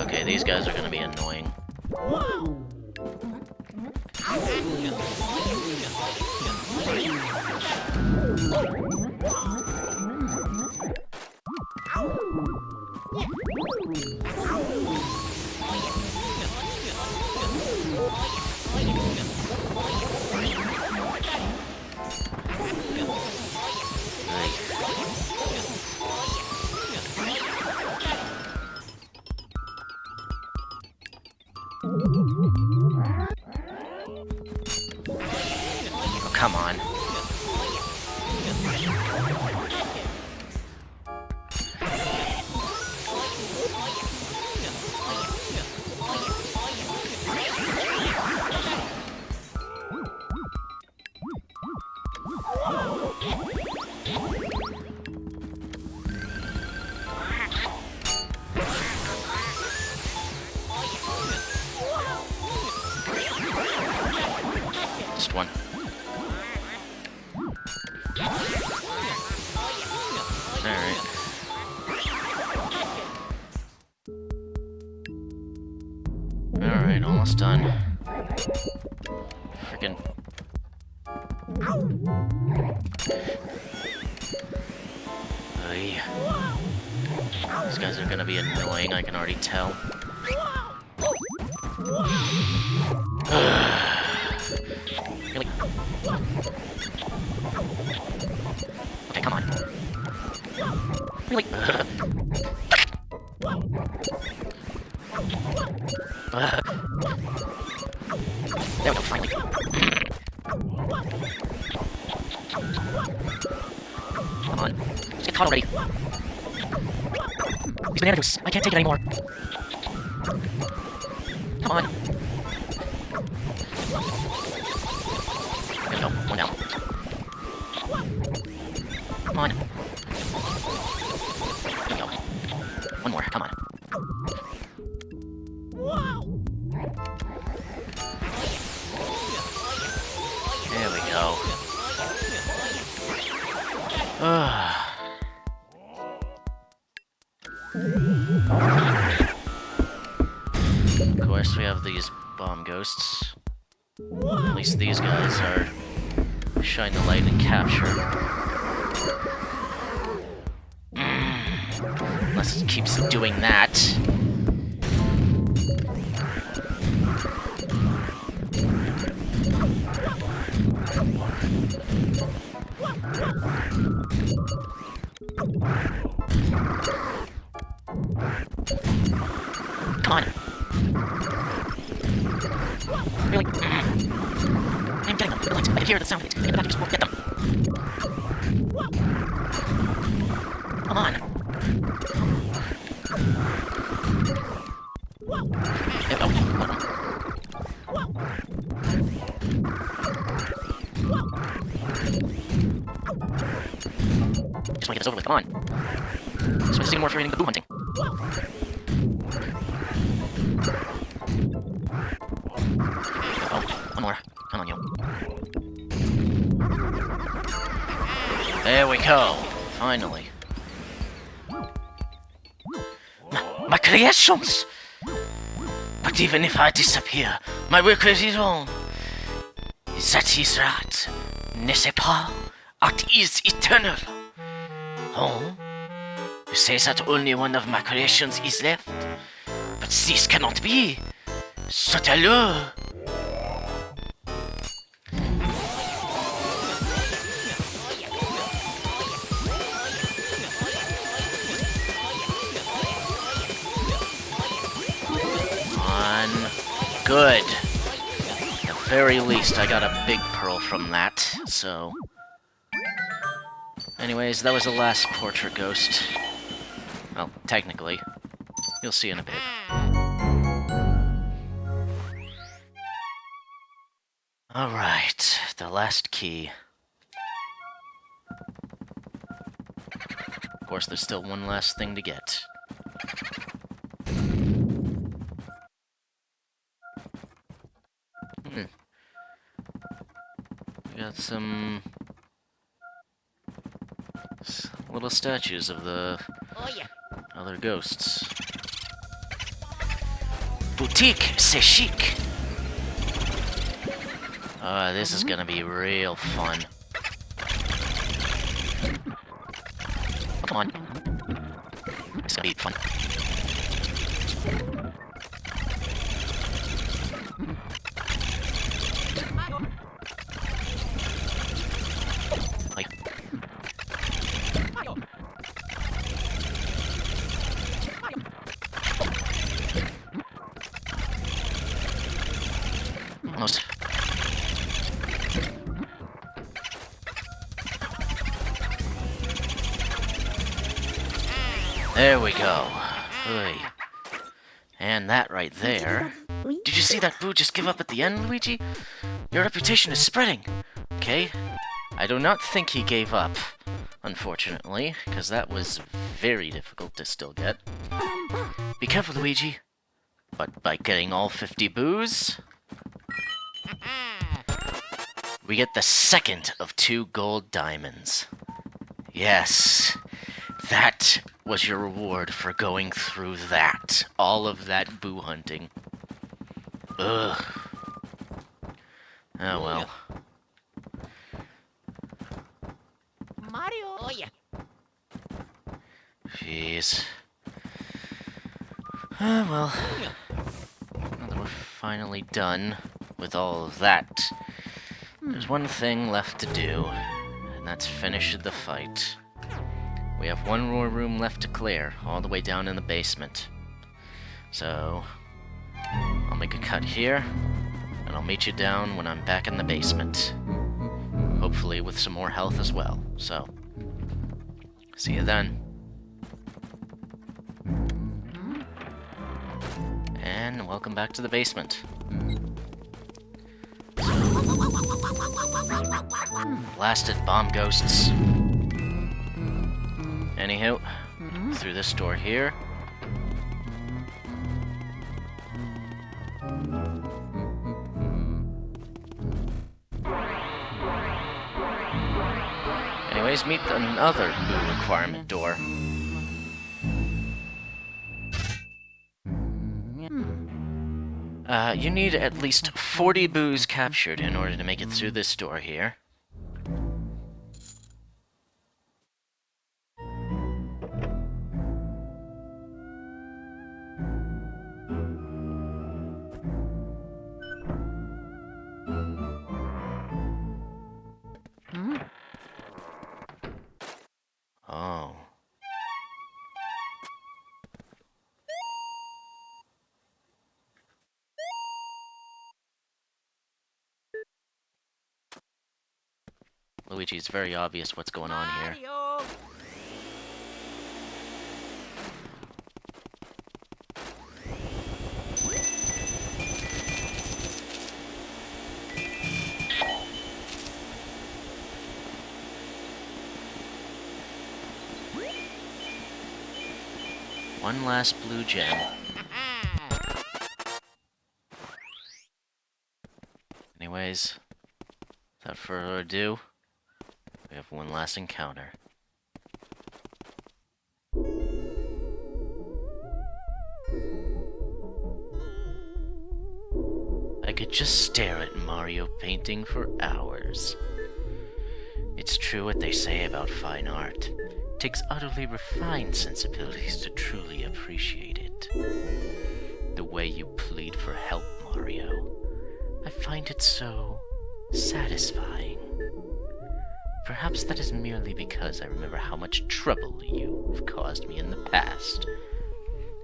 Okay, these guys are gonna be annoying. come on. Just one. Alright. Alright, almost done. Freaking. Oy. These guys are gonna be annoying, I can already tell. Really? Okay, come on. Really? There we go, finally. Come on. Just get caught already. These banana juice. I can't take it anymore. Come on. There we go. One down. Come on. There we go. One more. Come on. There we go. Of course, we have these bomb ghosts. At least these guys are shine the light and capture. Unless it keeps doing that. Come on. Really? I'm getting them. The lights. I can hear the sound of it. Get back. Just get them. Come on. There we go. One of them. Just want to get this over with. Come on. Just want to see more for eating the boo hunting. Oh, one more. Come on, you. There we go. Finally. My creations! But even if I disappear, my work is on. That is right. N'est-ce pas? Art is eternal. Oh? You say that only one of my creations is left? But this cannot be. Saute-le! Good. At the very least, I got a big pearl from that, so... Anyways, that was the last portrait ghost. Well, technically. You'll see in a bit. Alright, the last key. Of course, there's still one last thing to get. We got some little statues of the other ghosts. Boutique, c'est chic. This is gonna be real fun. Oh, come on. This is gonna be fun. Almost. There we go. Oy. And that right there. Did you see that boo just give up at the end, Luigi? Your reputation is spreading. Okay? I do not think he gave up, unfortunately, because that was very difficult to still get. Be careful, Luigi. But by getting all 50 boos, we get the second of 2 gold diamonds. Yes, that was your reward for going through that. All of that boo hunting. Ugh. Oh well. Mario. Oh yeah. Jeez. Well. Now that we're finally done with all of that, there's one thing left to do, and that's finish the fight. We have one more room left to clear, all the way down in the basement. So, I'll make a cut here, and I'll meet you down when I'm back in the basement. Hopefully with some more health as well, so, see you then. And welcome back to the basement. Blasted bomb ghosts. Anywho, through this door here. Anyways, meet another boo requirement door. You need at least 40 boos captured in order to make it through this door here. Oh. Luigi, it's very obvious what's going on here. Mario. One last blue gem. Anyways, without further ado, we have one last encounter. I could just stare at Mario painting for hours. It's true what they say about fine art. It takes utterly refined sensibilities to truly appreciate it. The way you plead for help, Mario. I find it so satisfying. Perhaps that is merely because I remember how much trouble you've caused me in the past.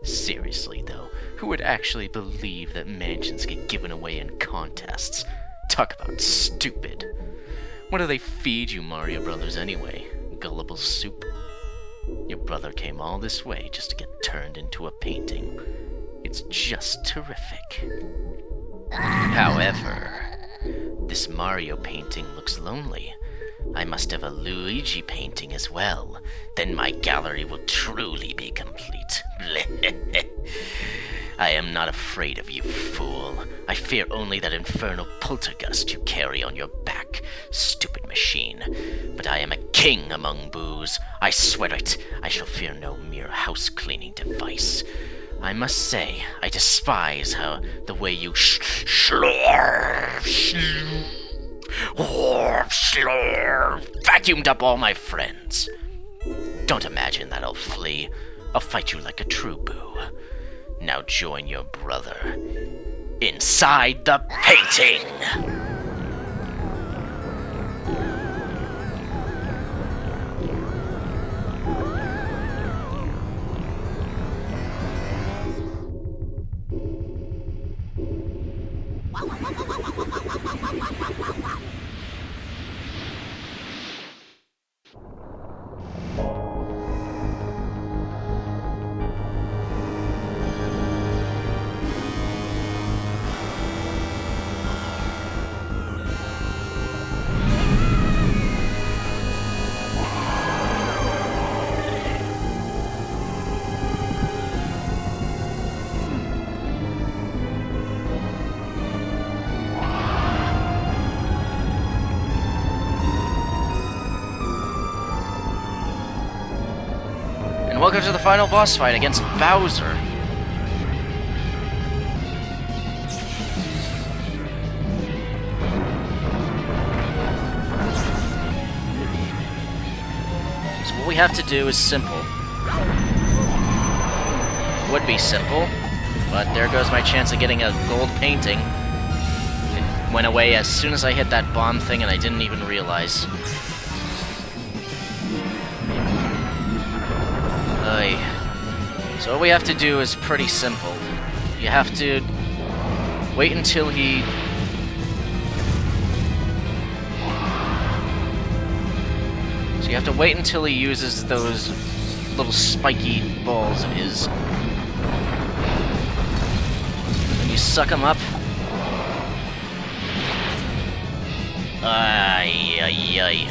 Seriously, though, who would actually believe that mansions get given away in contests? Talk about stupid. What do they feed you, Mario Brothers, anyway? Gullible soup? Your brother came all this way just to get turned into a painting. It's just terrific. However, this Mario painting looks lonely. I must have a Luigi painting as well. Then my gallery will truly be complete. I am not afraid of you, fool. I fear only that infernal poltergust you carry on your back, stupid machine. But I am a king among boos. I swear it. I shall fear no mere house-cleaning device. I must say, I despise how the way you vacuumed up all my friends. Don't imagine that I'll flee. I'll fight you like a true boo. Now join your brother inside the painting. welcome to the final boss fight against Bowser. So what we have to do is simple. Would be simple, but there goes my chance of getting a gold painting. It went away as soon as I hit that bomb thing and I didn't even realize. So what we have to do is pretty simple. You have to wait until he... So you have to wait until he uses those little spiky balls of his. Then you suck them up. Ay, ay, ay.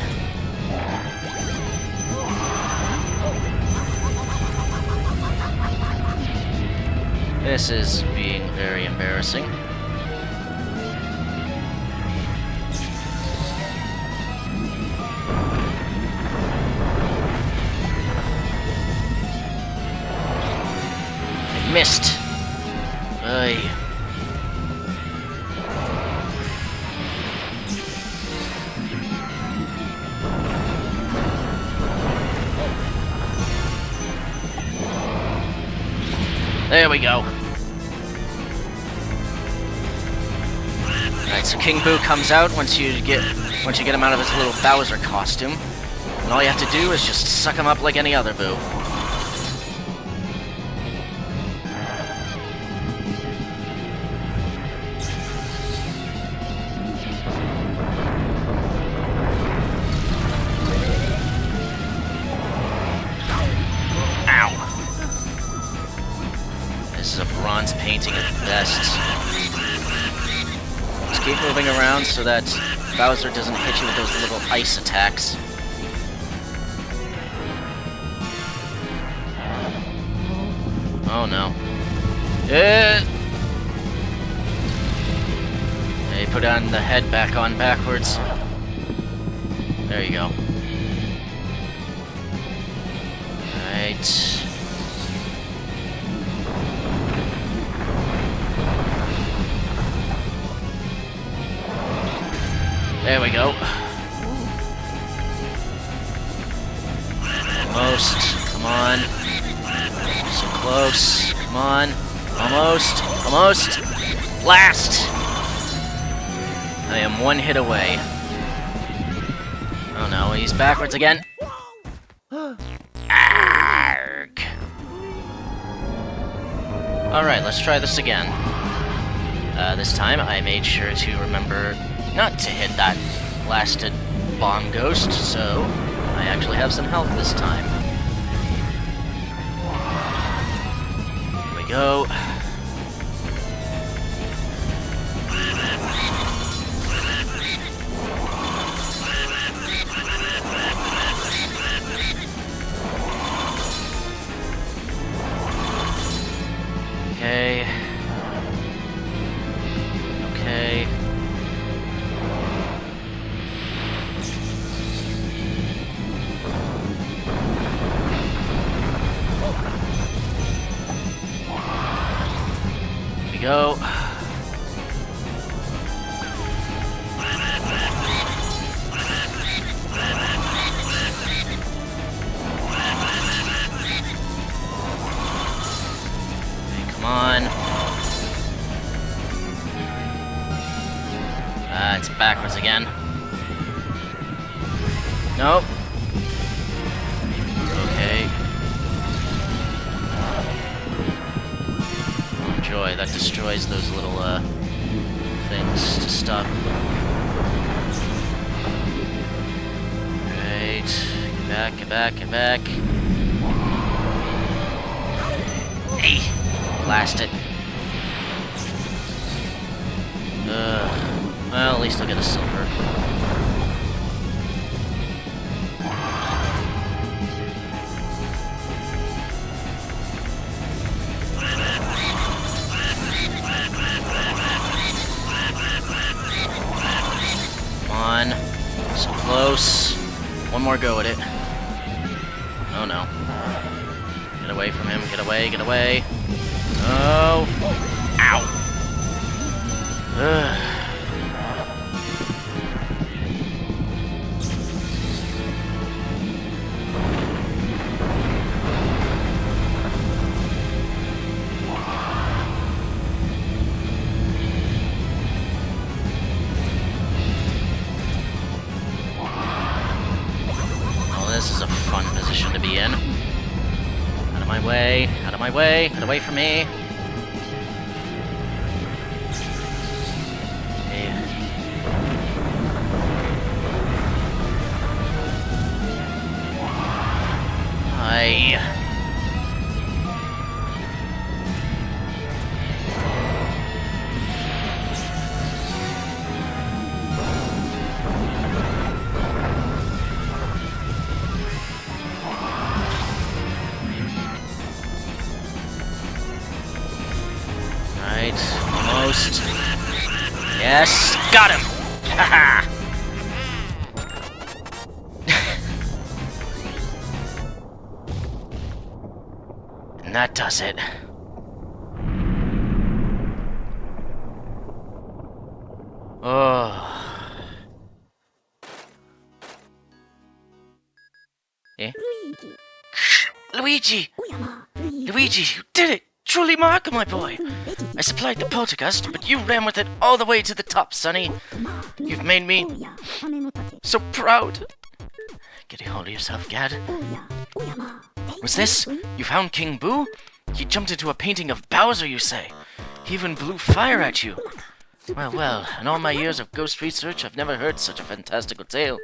This is being very embarrassing. I missed. Ay. There we go. Alright, so King Boo comes out once you get him out of his little Bowser costume. And all you have to do is just suck him up like any other Boo. This is a bronze painting at best. Just keep moving around so that Bowser doesn't hit you with those little ice attacks. Oh no. Hey, put on the head back on backwards. There you go. Alright. There we go. Almost. Come on. So close. Come on. Almost. Almost. Last! I am one hit away. Oh no, he's backwards again. Arg. Alright, let's try this again. This time I made sure to remember not to hit that blasted bomb ghost, so I actually have some health this time. Here we go. Okay. Okay. Here we go. Come on. It's backwards again. Nope. Okay. Oh joy, that destroys those little things to stop. Right. Get back, get back, get back. Hey! Blast it. Well, at least I'll get a silver. Come on. So close. One more go at it. Oh no. Get away from him. Get away, get away. Oh. Ow. Ugh. This is a fun position to be in. Out of my way, out of my way, get away from me. Hey. Hi. Almost. Yes, got him! Haha! And that does it. Oh. Eh? Luigi! Luigi, you did it! Truly remarkable, my boy! I supplied the poltergust, but you ran with it all the way to the top, Sonny. You've made me so proud. Get a hold of yourself, Gad. Was this? You found King Boo? He jumped into a painting of Bowser, you say? He even blew fire at you. Well, well, in all my years of ghost research, I've never heard such a fantastical tale.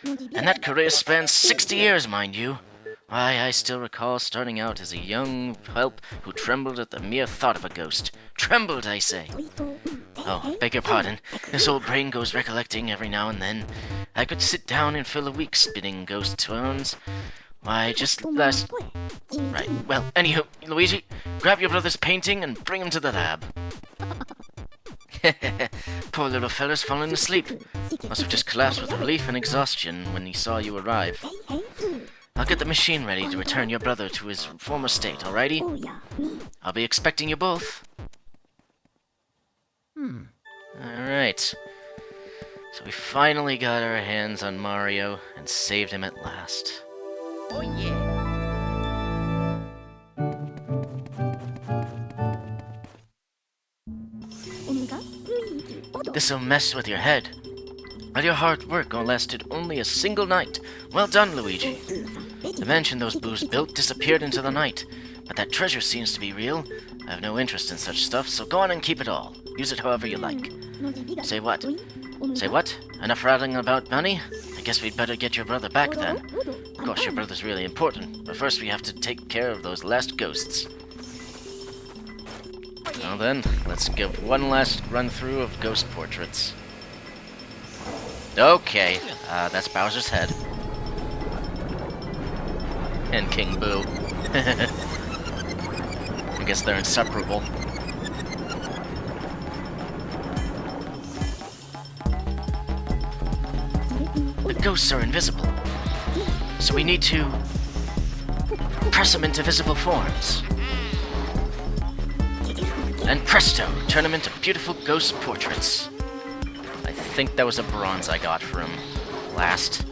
And that career spans 60 years, mind you. Why, I still recall starting out as a young whelp who trembled at the mere thought of a ghost. Trembled, I say. Oh, beg your pardon. This old brain goes recollecting every now and then. I could sit down and fill a week spinning ghost turns. Why, just last... Right, well, anywho, Luigi, grab your brother's painting and bring him to the lab. Poor little fella's fallen asleep. Must have just collapsed with relief and exhaustion when he saw you arrive. I'll get the machine ready to return your brother to his former state, alrighty? I'll be expecting you both. Alright. So we finally got our hands on Mario and saved him at last. Oh yeah. This'll mess with your head. But your hard work lasted only a single night. Well done, Luigi. The mansion those boos built disappeared into the night, but that treasure seems to be real. I have no interest in such stuff, so go on and keep it all. Use it however you like. Say what? Say what? Enough rattling about money? I guess we'd better get your brother back then. Of course, your brother's really important, but first we have to take care of those last ghosts. Well then, let's give one last run-through of ghost portraits. Okay, that's Bowser's head. And King Boo. I guess they're inseparable. The ghosts are invisible, so we need to press them into visible forms. And presto, turn them into beautiful ghost portraits. I think that was a bronze I got for him last.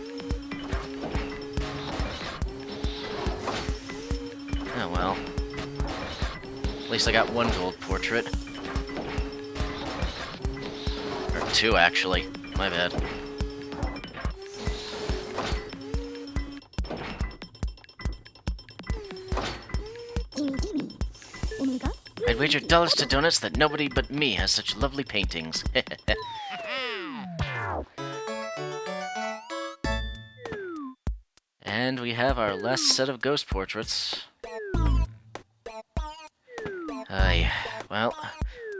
Oh well. At least I got one gold portrait. Or two, actually. My bad. I'd wager dollars to donuts that nobody but me has such lovely paintings. And we have our last set of ghost portraits. Well,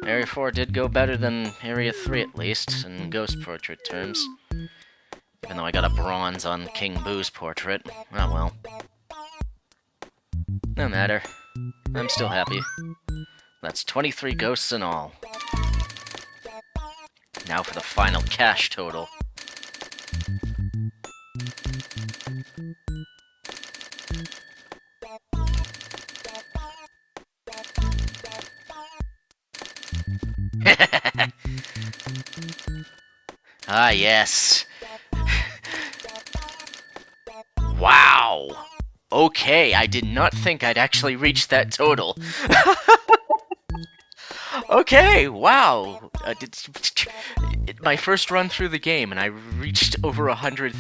Area 4 did go better than Area 3 at least, in ghost portrait terms. Even though I got a bronze on King Boo's portrait. Oh well. No matter. I'm still happy. That's 23 ghosts in all. Now for the final cash total. Ah, yes. Wow. Okay, I did not think I'd actually reach that total. Okay, wow. My first run through the game, and I reached over 100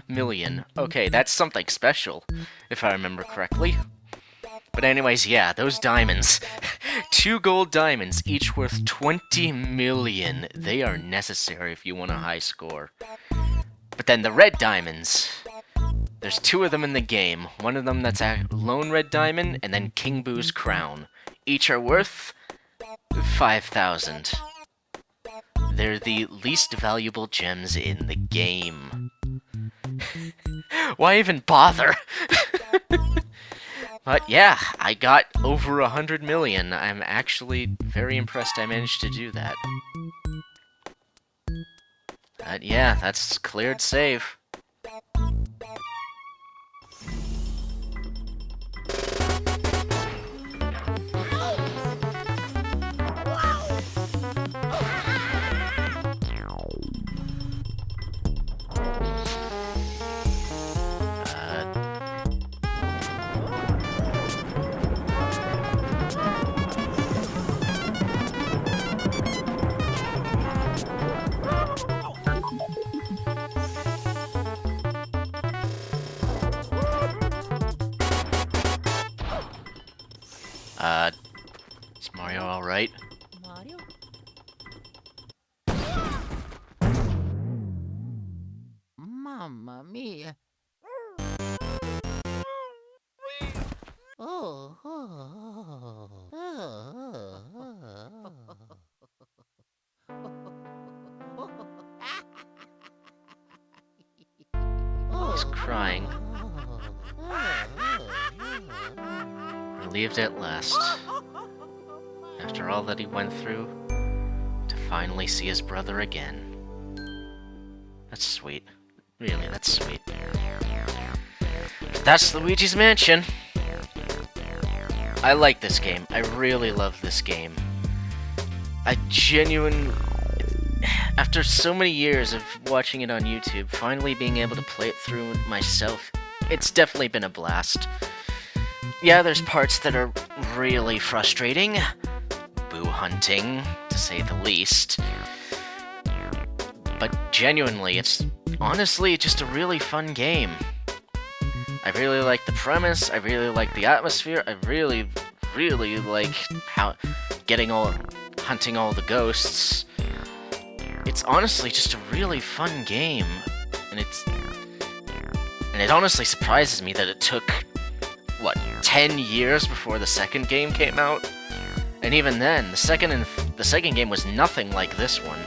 million. Okay, that's something special, if I remember correctly. But anyways, yeah, those diamonds. 2 gold diamonds, each worth 20 million. They are necessary if you want a high score. But then the red diamonds. There's 2 of them in the game. One of them that's a lone red diamond, and then King Boo's crown. Each are worth 5,000. They're the least valuable gems in the game. Why even bother? But yeah, I got over 100 million. I'm actually very impressed I managed to do that. But yeah, that's cleared save. Is Mario alright? Mario? Mamma mia. Oh, oh, He's crying. Relieved at last. After all that he went through, to finally see his brother again. That's sweet. Really, that's sweet. That's Luigi's Mansion. I like this game. I really love this game. After so many years of watching it on YouTube, finally being able to play it through myself, it's definitely been a blast. Yeah, there's parts that are really frustrating. Boo hunting, to say the least. But genuinely, it's honestly just a really fun game. I really like the premise, I really like the atmosphere, I really like how hunting all the ghosts. It's honestly just a really fun game, and it honestly surprises me that it took, what, 10 years before the second game came out? And even then, the second game was nothing like this one.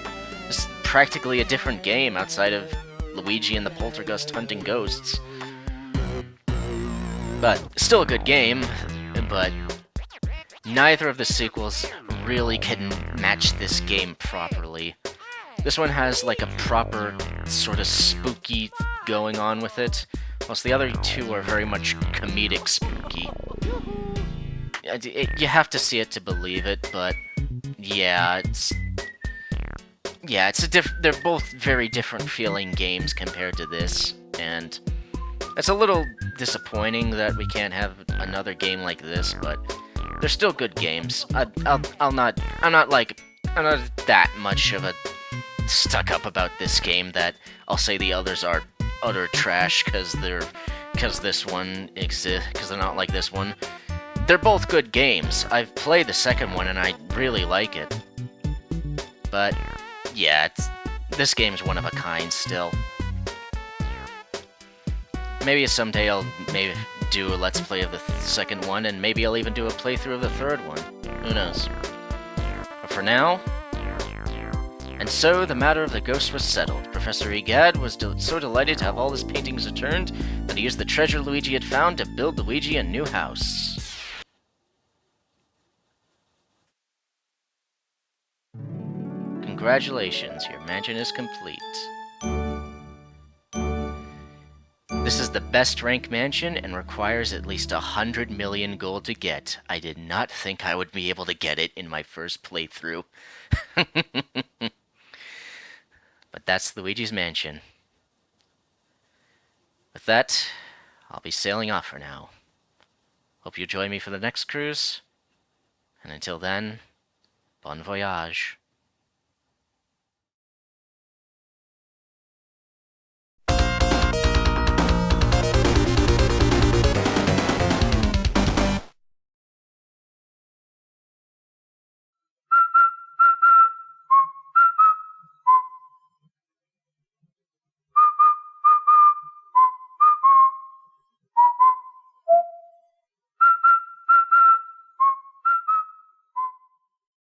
It's practically a different game outside of Luigi and the Poltergust hunting ghosts. But still a good game, but neither of the sequels really can match this game properly. This one has like a proper sort of spooky going on with it, whilst the other 2 are very much comedic spooky. You have to see it to believe it, but yeah, they're both very different feeling games compared to this, and it's a little disappointing that we can't have another game like this, but they're still good games. I'm not that much of a stuck up about this game that I'll say the others are utter trash because this one exists, because they're not like this one. They're both good games. I've played the second one and I really like it. But yeah, this game's one of a kind still. Maybe someday I'll do a Let's Play of the second one, and maybe I'll even do a playthrough of the third one. Who knows? But for now... And so, the matter of the ghost was settled. Professor Egad was so delighted to have all his paintings returned that he used the treasure Luigi had found to build Luigi a new house. Congratulations, your mansion is complete. This is the best rank mansion and requires at least 100 million gold to get. I did not think I would be able to get it in my first playthrough. But that's Luigi's Mansion. With that, I'll be sailing off for now. Hope you join me for the next cruise. And until then, bon voyage.